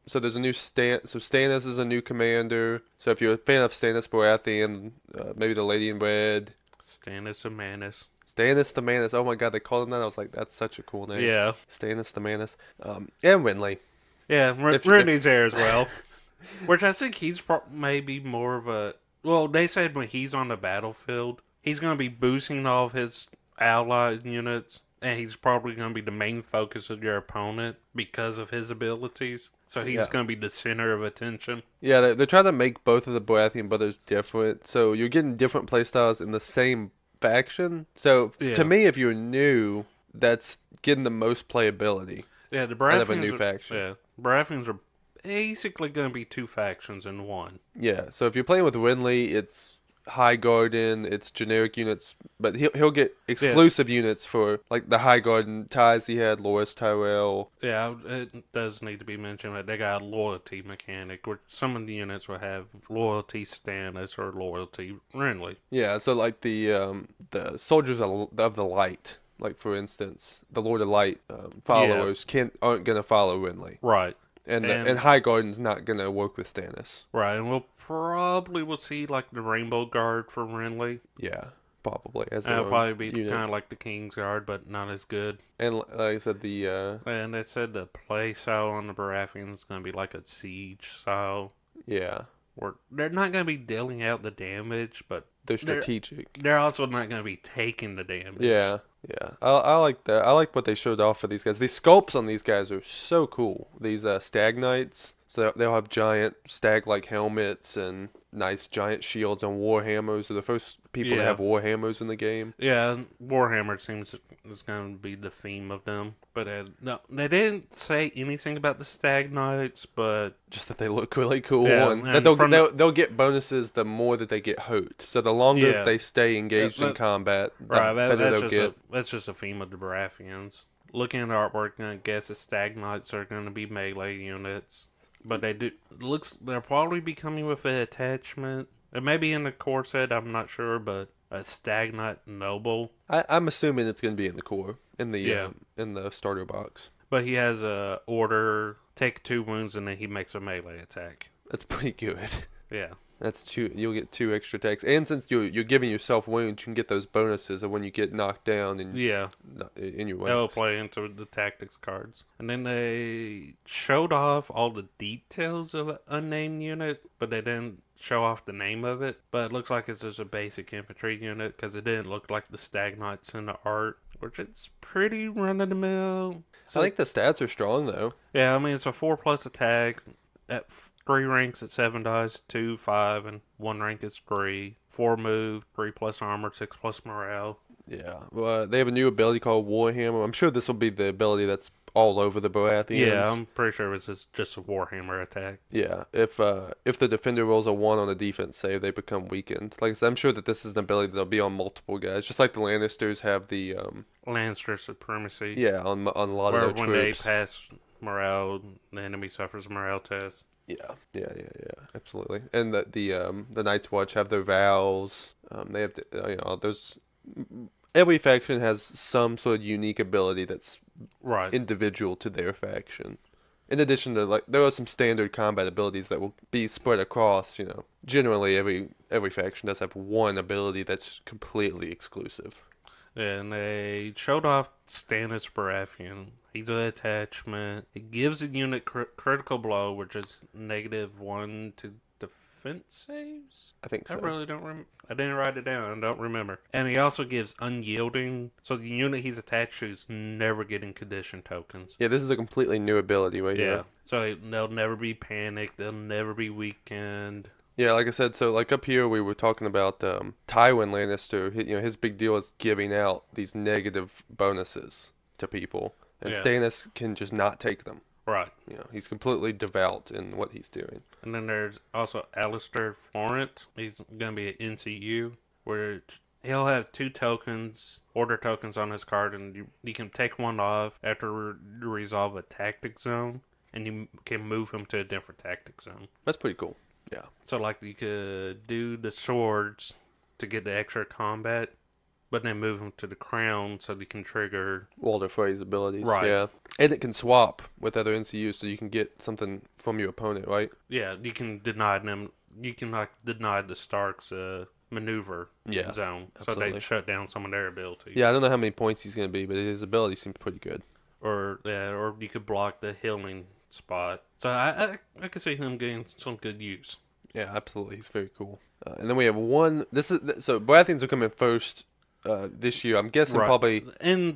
So there's a new So Stannis is a new commander. So if you're a fan of Stannis Baratheon, maybe the Lady in Red. Stannis the Manus. Stannis the Manus. Oh my God, they called him that. I was like, that's such a cool name. Yeah. Stannis the Manus. And Renly. Yeah, Renly's there as well. Which I think he's maybe more of a... Well, they said when he's on the battlefield, he's going to be boosting all of his allied units, and he's probably going to be the main focus of your opponent because of his abilities. So he's going to be the center of attention. Yeah, they're trying to make both of the Baratheon brothers different. So you're getting different playstyles in the same faction. So to me, if you're new, that's getting the most playability. Yeah, the Baratheons out of a new faction. Yeah, Baratheons are basically going to be 2 factions in one. Yeah, so if you're playing with Renly, it's High Garden, it's generic units, but he'll get exclusive units for like the High Garden ties he had, Loras Tyrell. Yeah, it does need to be mentioned that they got a loyalty mechanic, where some of the units will have loyalty Stannis or loyalty Renly. Yeah, so like the soldiers of the light, like for instance, the Lord of Light followers aren't gonna follow Renly. Right. And High Garden's not gonna work with Stannis. Right, and we'll see like the Rainbow Guard for Renly. Yeah. probably as their It'll own probably be unit. kind of like the Kingsguard, but not as good. And like I said, the And they said the play style on the Baratheon is going to be like a siege style, yeah, where they're not going to be dealing out the damage, but they're they're strategic. they're also not going to be taking the damage. Yeah, yeah. I like that. I like what they showed off for these guys. These sculpts on these guys are so cool. These stag knights. So they'll have giant stag-like helmets and nice giant shields and warhammers. They're the first people to Yeah. have warhammers in the game. Yeah, Warhammer seems is going to be the theme of them. But no, they didn't say anything about the Stag Knights, but Just that they look really cool, Yeah, and that and they'll get bonuses the more that they get hurt. So the longer Yeah. that they stay engaged in that- combat, the right, better they'll get. that's just a theme of the Baratheons. Looking at the artwork, I guess the Stag Knights are going to be melee units, but they'll probably be coming with an attachment. It may be in the core set, I'm not sure, but a Stag Knight Noble. I'm assuming it's going to be in the core, Yeah. in the starter box. But he has a order, take 2 wounds, and then he makes a melee attack. That's pretty good. Yeah. That's 2. You'll get 2 extra attacks, and since you're giving yourself wounds, you can get those bonuses of when you get knocked down and Yeah. in your That'll ranks. play into the tactics cards. And then they showed off all the details of an unnamed unit, but they didn't show off the name of it. But it looks like it's just a basic infantry unit because it didn't look like the Stag Knights in the art, which it's pretty run of the mill. I think the stats are strong though. Yeah, I mean, it's a 4+ attack at 3 ranks at 7 dice, 2, 5, and 1 rank is 3. 4 move, 3+ armor, 6+ morale. Yeah, well, they have a new ability called Warhammer. I'm sure this will be the ability that's all over the Baratheons. Yeah, I'm pretty sure it's just a Warhammer attack. Yeah, if the defender rolls a 1 on a defense save, they become weakened. Like I said, I'm sure that this is an ability that'll be on multiple guys, just like the Lannisters have the Lannister supremacy. yeah on a lot Where of their when troops. they pass morale, the enemy suffers a morale test. Yeah, absolutely. And the Night's Watch have their vows. They have there's every faction has some sort of unique ability that's Right. individual to their faction. In addition to like there are some standard combat abilities that will be spread across, generally every faction does have one ability that's completely exclusive. And they showed off Stannis Baratheon. He's an attachment. It gives the unit critical blow, which is -1 to defense saves. I think so. I really don't remember. I didn't write it down. I don't remember. And he also gives unyielding, so the unit he's attached to is never getting condition tokens. Yeah, this is a completely new ability right Yeah. here. So they'll never be panicked. They'll never be weakened. Yeah, like I said, so like up here we were talking about Tywin Lannister. His big deal is giving out these negative bonuses to people, and Yeah. Stannis can just not take them. Right. He's completely devout in what he's doing. And then there's also Alistair Florent. He's going to be at NCU, where he'll have 2 tokens, order tokens on his card, and you can take one off after you resolve a tactic zone, and you can move him to a different tactic zone. That's pretty cool. Yeah. So, like, you could do the swords to get the extra combat, but then move him to the crown so you can trigger. Walder Frey's abilities. Right. Yeah. And it can swap with other NCUs, so you can get something from your opponent, right? Yeah, you can deny them. You can, like, deny the Starks maneuver Yeah, zone, so absolutely. they shut down some of their abilities. Yeah, I don't know how many points he's going to be, but his ability seems pretty good. Or you could block the healing spot. So I could see him getting some good use. Yeah, absolutely. He's very cool. And then we have one. So Baratheons are coming first this year. I'm guessing Right. probably.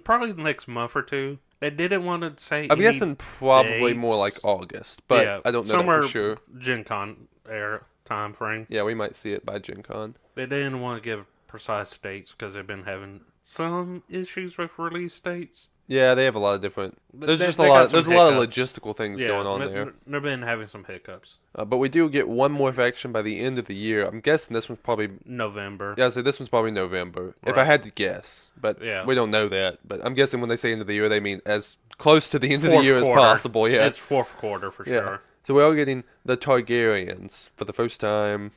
Probably the next month or two. They didn't want to say. I'm guessing probably dates. more like August, but Yeah, I don't know that somewhere for sure. Gen Con era time frame. Yeah, we might see it by Gen Con. They didn't want to give precise dates because they've been having some issues with release dates. Yeah, they have a lot of different. There's They- just they a got lot. some There's a lot of hiccups. logistical things going on there. They've been having some hiccups. But we do get one more faction by the end of the year. I'm guessing this one's probably. November. Yeah, so this one's probably November. If I Right. had to guess, but Yeah. we don't know that. But I'm guessing when they say end of the year, they mean as close to the end of the Fourth year as quarter. possible. Yeah. It's fourth quarter for Yeah. sure. So we are getting the Targaryens for the first time.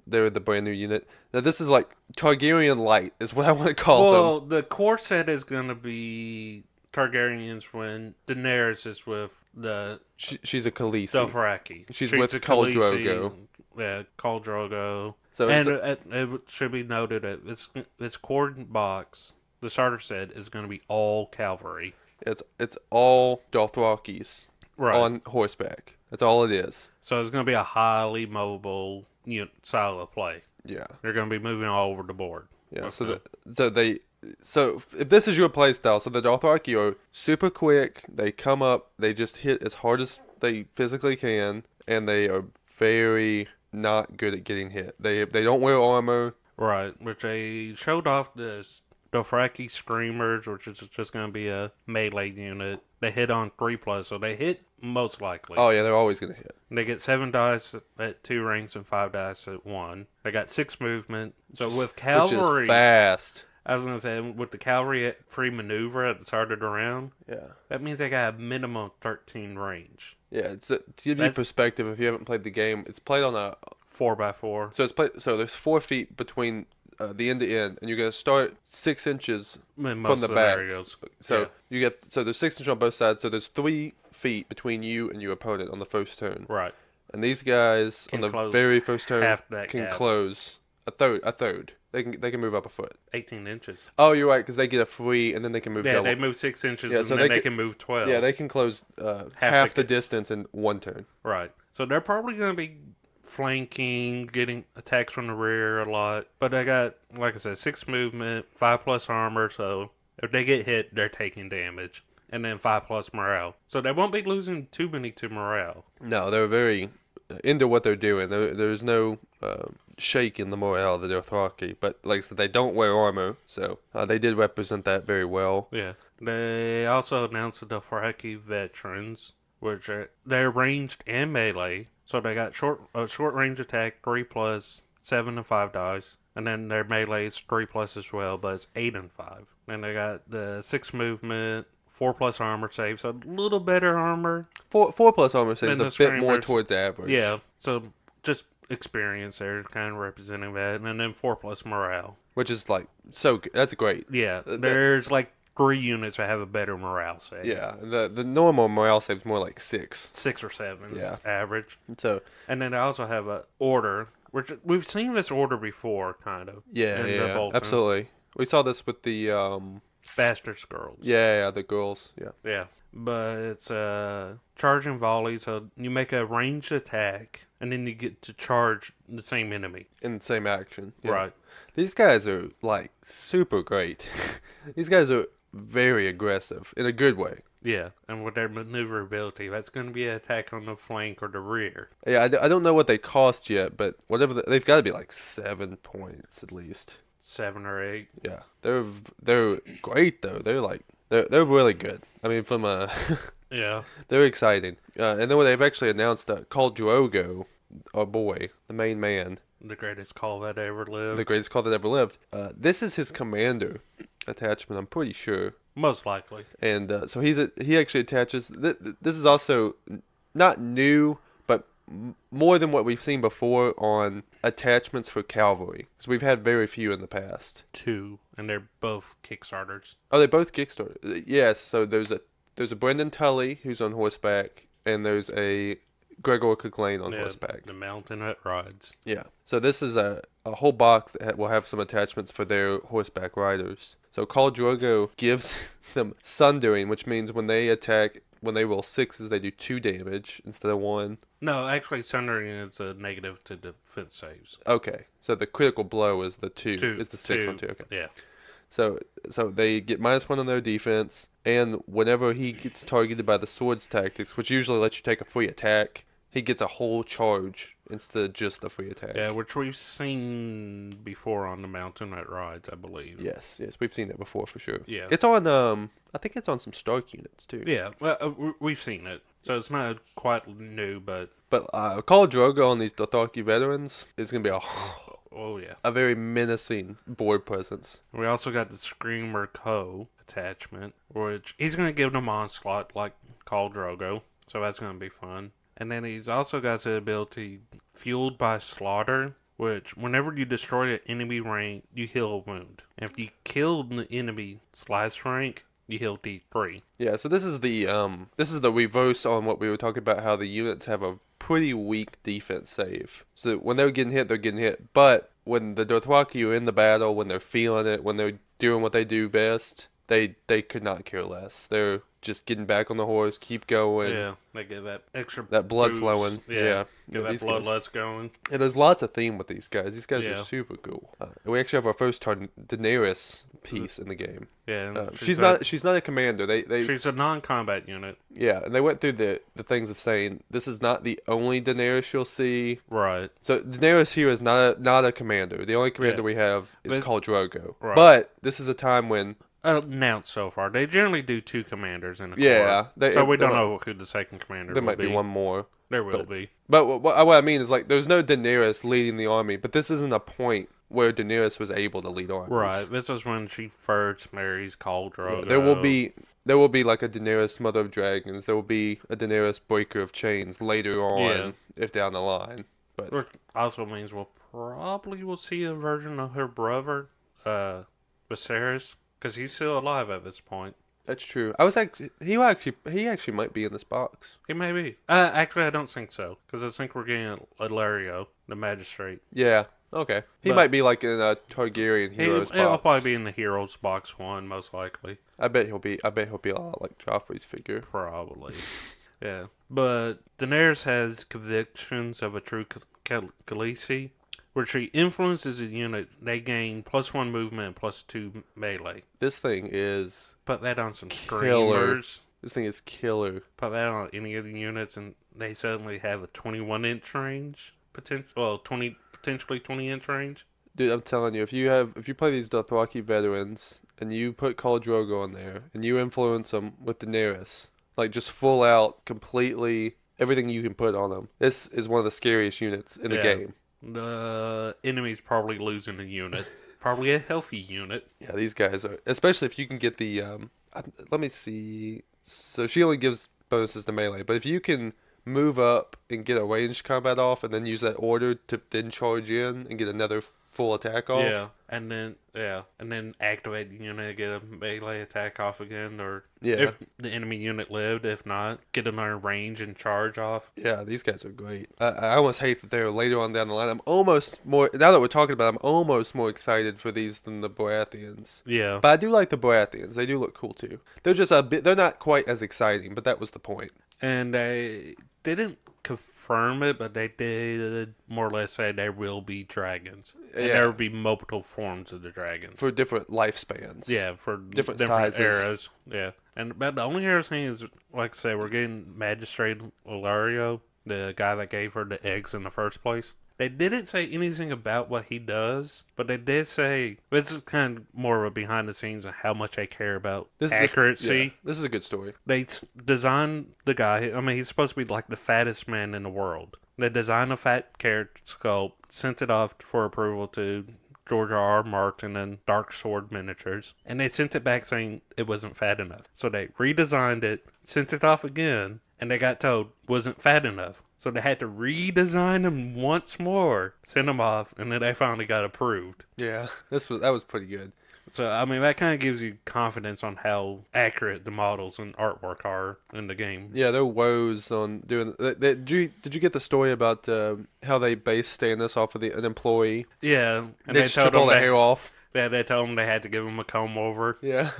They're the brand new unit. Now this is like Targaryen light is what I want to call them. Well, the core set is going to be Targaryens when Daenerys is with the She's a Khaleesi. Dothraki. She's with Khal Drogo. Yeah, Khal Drogo. So And it should be noted that this core box, the starter set, is going to be all cavalry. it's all Dothrakis Right. on horseback. That's all it is. So it's going to be a highly mobile style of play. Yeah. They're going to be moving all over the board. Yeah. Okay. So if this is your play style, so the Dothraki are super quick. They come up, they just hit as hard as they physically can, and they are very not good at getting hit. They don't wear armor. Right, which they showed off the Dothraki Screamers, which is just going to be a melee unit. They hit on 3+, so they hit most likely. Oh yeah, they're always gonna hit. They get 7 dice at 2 ranks and 5 dice at 1. They got 6 movement. So with cavalry, which is fast. I was going to say, with the cavalry at free maneuver at the start of the round, Yeah. that means they got a minimum 13 range. Yeah, to give you perspective, if you haven't played the game, it's played on a 4x4. So it's played. So there's 4 feet between the end to end, and you're gonna start 6 inches In from the back. scenarios. So Yeah. you get there's 6 inches on both sides. So there's 3 feet between you and your opponent on the first turn. Right. And these guys Can on the close very first turn half that can gap. close a third. They can move up a foot. 18 inches. Oh, you're right, because they get a free, and then they can move Yeah, double. they move 6 inches, Yeah, and so then they they can- can move 12. Yeah, they can close half the the distance in one turn. Right. So they're probably going to be flanking, getting attacks from the rear a lot. But they got, like I said, 6 movement, 5+ armor. So if they get hit, they're taking damage. And then 5+ morale. So they won't be losing too many to morale. No, they're very into what they're doing. There's no shake in the morale of the Dothraki. But like I said, they don't wear armor, so they did represent that very well. Yeah. They also announced the Dothraki veterans, which they're ranged and melee. So they got short range attack, 3+, 7 and 5 dice. And then their melee is 3+ as well, but it's 8 and 5. And they got the 6 movement, 4+ armor save, so a little better armor. 4+ armor saves Then a the bit more Screamers. towards average. Yeah, so just experience there, kind of representing that. And then 4+ morale. Which is like so good. That's great. Yeah, there's like 3 units that have a better morale save. Yeah, the normal morale save's more like 6. 6 or 7 Yeah. is average. So And then I also have a order, which we've seen this order before, kind of. yeah, in the yeah, Boltons. absolutely. We saw this with the Bastards girls. yeah, the girls. Yeah. Yeah. But it's charge and volley, so you make a ranged attack, and then you get to charge the same enemy. In the same action. Yeah. Right. These guys are like super great. These guys are very aggressive in a good way. Yeah, and with their maneuverability, that's going to be an attack on the flank or the rear. Yeah, I don't know what they cost yet, but whatever they've got to be like 7 points at least. 7 or 8. Yeah, they're great though. They're really good. I mean, from Yeah. they're exciting. And then when they've actually announced Call Drogo, our boy, the main man, The greatest call that ever lived. the greatest call that ever lived. This is his commander attachment, I'm pretty sure. Most likely. And so he actually attaches. This is also not new, but more than what we've seen before on attachments for cavalry. Because we've had very few in the past. 2, and they're both Kickstarters. Oh, they both Kickstarter. Yes. So there's a Brendan Tully who's on horseback, and there's a Gregor Clegane on horseback. The mountain that rides. Yeah. So this is a whole box that will have some attachments for their horseback riders. So Khal Drogo gives them Sundering, which means when they attack, when they roll 6s, they do 2 damage instead of 1. No, actually, Sundering is a negative to defense saves. Okay. So the critical blow is the 2. Is the 6 on 2. Okay. Yeah. So they get -1 on their defense, and whenever he gets targeted by the swords tactics, which usually lets you take a free attack, he gets a whole charge instead of just a free attack. Yeah, which we've seen before on the mountain that rides, I believe. Yes, we've seen that before for sure. Yeah. It's on I think it's on some Stark units too. Yeah, well, we've seen it. So it's not quite new, but... But Khal Drogo on these Dothraki veterans is going to be Oh, yeah. a very menacing board presence. We also got the Screamer Co. attachment, which he's going to give them onslaught like Khal Drogo. So that's going to be fun. And then he's also got the ability Fueled by Slaughter, which whenever you destroy an enemy rank, you heal a wound. And if you kill the enemy's last rank, you heal D3. Yeah, so this is the reverse on what we were talking about, how the units have a pretty weak defense save. So when they're getting hit, they're getting hit. But when the Dothraki are in the battle, when they're feeling it, when they're doing what they do best, they could not care less. They're just getting back on the horse, keep going. Yeah, they get that extra That blood boost. flowing. Yeah. Get that these guys. bloodlust going. And there's lots of theme with these guys. These guys are Yeah. super cool. We actually have our first Daenerys piece in the game. Yeah, She's not a commander. She's a non-combat unit. Yeah, and they went through the things of saying this is not the only Daenerys you'll see. Right. So Daenerys here is not a commander. The only commander we have is called Drogo. Right. But this is a time when Announced so far. They generally do 2 commanders in a yeah, corps. So we don't know who the second commander there will might be be. one more. There will be. But what I mean is like there's no Daenerys leading the army, but this isn't a point where Daenerys was able to lead armies. Right. This is when she first marries Khal Drogo. Yeah, there will be like a Daenerys Mother of Dragons. There will be a Daenerys Breaker of Chains later on, if down the line. But which also means we'll probably see a version of her brother, Viserys, because he's still alive at this point. that's true. He actually might be in this box. He may be. Actually, I don't think so, because I think we're getting Ilario, the magistrate. Yeah. Okay. He might be like in a Targaryen heroes box. He'll probably be in the heroes box 1, most likely. I bet he'll be a lot like Joffrey's figure. Probably. Yeah. But Daenerys has convictions of a true Khaleesi, where she influences a unit. They gain +1 movement and +2 melee. This thing is Put that on some killer. screamers. This thing is killer. Put that on any of the units, and they suddenly have a 21-inch range. Potentially 20-inch range. Dude, I'm telling you, if you play these Dothraki veterans and you put Khal Drogo on there and you influence them with Daenerys, like just full out, completely everything you can put on them, this is one of the scariest units in the game. The enemy's probably losing a unit, probably a healthy unit. Yeah, these guys are, especially if you can get the. Let me see. So she only gives bonuses to melee, but if you can move up and get a ranged combat off, and then use that order to then charge in and get another full attack off. Yeah, and then activate the unit and get a melee attack off again, or if the enemy unit lived. If not, get another range and charge off. Yeah, these guys are great. I almost hate that they're later on down the line. I'm almost more now that we're talking about. I'm almost more excited for these than the Baratheons. Yeah, but I do like the Baratheons. They do look cool too. They're just a bit. They're not quite as exciting, but that was the point. And they didn't confirm it, but they did more or less say there will be dragons. And there will be multiple forms of the dragons. For different lifespans. Yeah, for different sizes. eras. Yeah. But the only other thing is, like I said, we're getting Magistrate Ilario, the guy that gave her the eggs in the first place. They didn't say anything about what he does, but they did say, this is kind of more of a behind the scenes of how much I care about accuracy. This is a good story. They designed the guy, I mean, he's supposed to be like the fattest man in the world. They designed a fat carrot sculpt, sent it off for approval to George R. Martin and Dark Sword Miniatures, and they sent it back saying it wasn't fat enough. So they redesigned it, sent it off again, and they got told wasn't fat enough. So they had to redesign them once more, send them off, and then they finally got approved. Yeah, that was pretty good. So, I mean, that kind of gives you confidence on how accurate the models and artwork are in the game. Yeah, their woes on doing... Did you get the story about how they based Stannis off of an employee? Yeah. And they just took all the hair off. Yeah, they told them they had to give him a comb over. Yeah.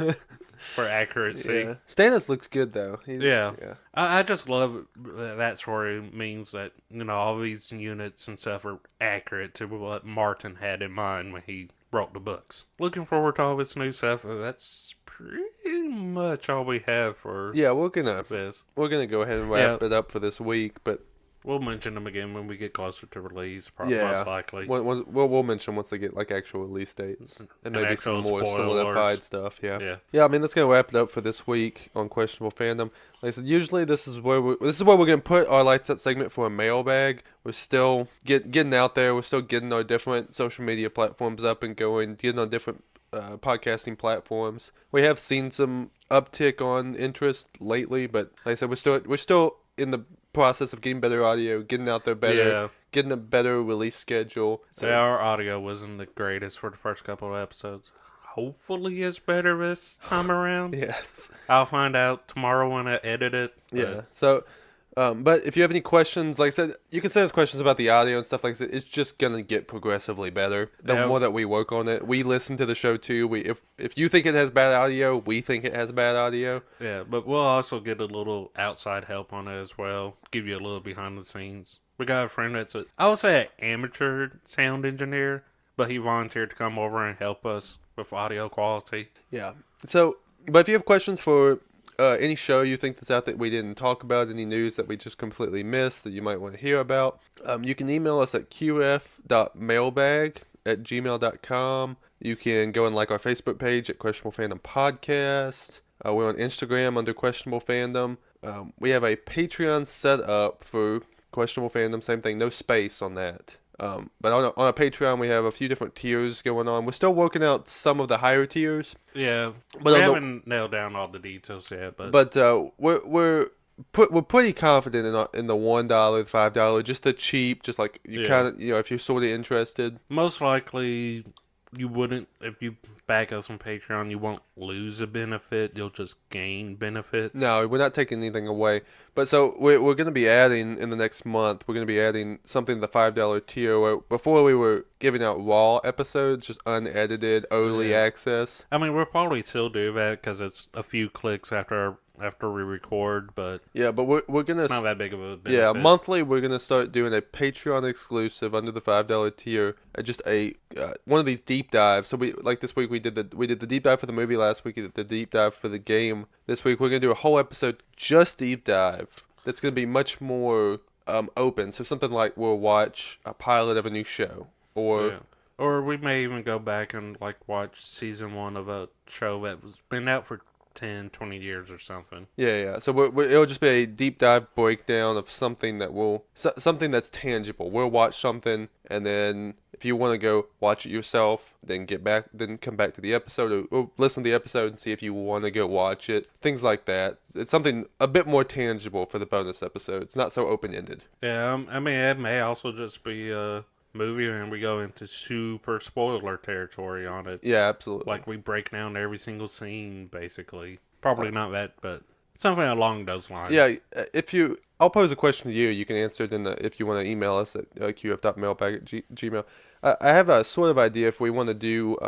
For accuracy. Yeah. Stannis looks good, though. Yeah. I just love that story. Means that, all these units and stuff are accurate to what Martin had in mind when he wrote the books. Looking forward to all this new stuff. That's pretty much all we have for we're gonna go ahead and wrap it up for this week, but we'll mention them again when we get closer to release, probably most likely. We'll mention once they get like actual release dates and maybe some more solidified stuff. Yeah. I mean, that's gonna wrap it up for this week on Questionable Fandom. Like I said, usually this is where we're gonna put our Lights Out segment for a mailbag. We're still getting out there. We're still getting our different social media platforms up and going, getting on different podcasting platforms. We have seen some uptick on interest lately, but like I said, we're still in the process of getting better audio, getting out there better, getting a better release schedule. So our audio wasn't the greatest for the first couple of episodes. hopefully is better this time around. Yes. I'll find out tomorrow when I edit it. Yeah. So, but if you have any questions, like I said, you can send us questions about the audio and stuff like that. It's just gonna get progressively better the Yeah. more that we work on it. We listen to the show too. If you think it has bad audio, we think it has bad audio. Yeah, but we'll also get a little outside help on it as well. Give you a little behind the scenes. We got a friend that's I would say an amateur sound engineer, but he volunteered to come over and help us with audio quality. Yeah. So, but if you have questions for any show you think that's out that we didn't talk about, any news that we just completely missed that you might want to hear about, you can email us at qf.mailbag@gmail.com. You can go and like our Facebook page at Questionable Fandom Podcast. We're on Instagram under Questionable Fandom. We have a Patreon set up for Questionable Fandom. Same thing, no space on that. But on a Patreon, we have a few different tiers going on. We're still working out some of the higher tiers. Yeah, But we haven't nailed down all the details yet. But we're pretty confident in the $1, $5, just the cheap, just like you kind of if you're sort of interested. Most likely, you wouldn't if you back us on Patreon. You won't lose a benefit. You'll just gain benefits. No, we're not taking anything away. But so we're going to be adding in the next month. We're going to be adding something to the $5 tier. Where before we were giving out raw episodes, just unedited, early access. I mean, we'll probably still do that because it's a few clicks after we record, but but we're gonna. It's not that big of a benefit. Yeah, monthly we're gonna start doing a Patreon exclusive under the $5 tier. Just a one of these deep dives. So we like this week we did the deep dive for the movie last week. We did the deep dive for the game. This week we're gonna do a whole episode just deep dive. That's gonna be much more open. So something like we'll watch a pilot of a new show, or we may even go back and like watch season 1 of a show that was been out for 10, 20 years or something. Yeah. So it'll just be a deep dive breakdown of something something that's tangible. We'll watch something, and then if you want to go watch it yourself, then come back to the episode, or listen to the episode and see if you want to go watch it. Things like that. It's something a bit more tangible for the bonus episode. It's not so open-ended. Yeah, I mean, it may also just be a movie and we go into super spoiler territory on it. Yeah, absolutely. Like we break down every single scene, basically. Probably not that, but something along those lines. Yeah, I'll pose a question to you. You can answer it if you want to email us at qf.mailbag@gmail. I have a sort of idea if we want to do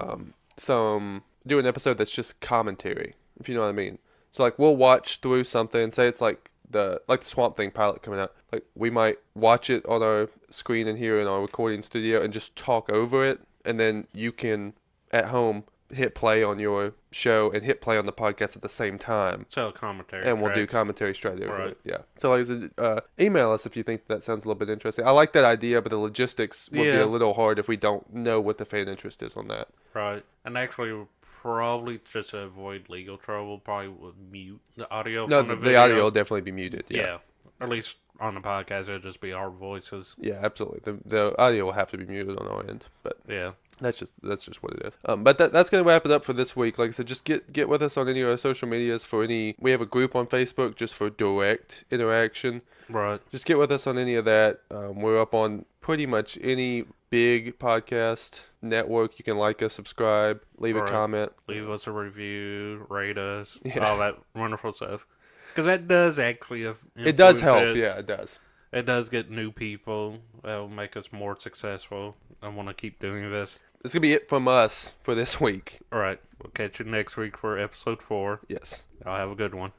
do an episode that's just commentary, if you know what I mean. So like we'll watch through something, say it's like the Swamp Thing pilot coming out. Like we might watch it on our screen in here in our recording studio and just talk over it, and then you can at home hit play on your show and hit play on the podcast at the same time. So commentary. And we'll do commentary straight over Right. it. Yeah. So like I said, email us if you think that sounds a little bit interesting. I like that idea, but the logistics would be a little hard if we don't know what the fan interest is on that. Right. And actually, we'll probably just to avoid legal trouble, probably would mute the audio. No, from the the audio will definitely be muted. Yeah. Or at least on the podcast, it'll just be our voices. Yeah, absolutely. The audio will have to be muted on our end, but yeah. That's just what it is. But that's gonna wrap it up for this week. Like I said, just get with us on any of our social medias for any. We have a group on Facebook just for direct interaction. Right. Just get with us on any of that. We're up on pretty much any big podcast network. You can like us, subscribe, leave a comment, leave us a review, rate us, all that wonderful stuff. Because that does actually it does help. Yeah, it does. It does get new people. That'll make us more successful. I want to keep doing this. That's going to be it from us for this week. All right. We'll catch you next week for episode 4. Yes. I'll have a good one.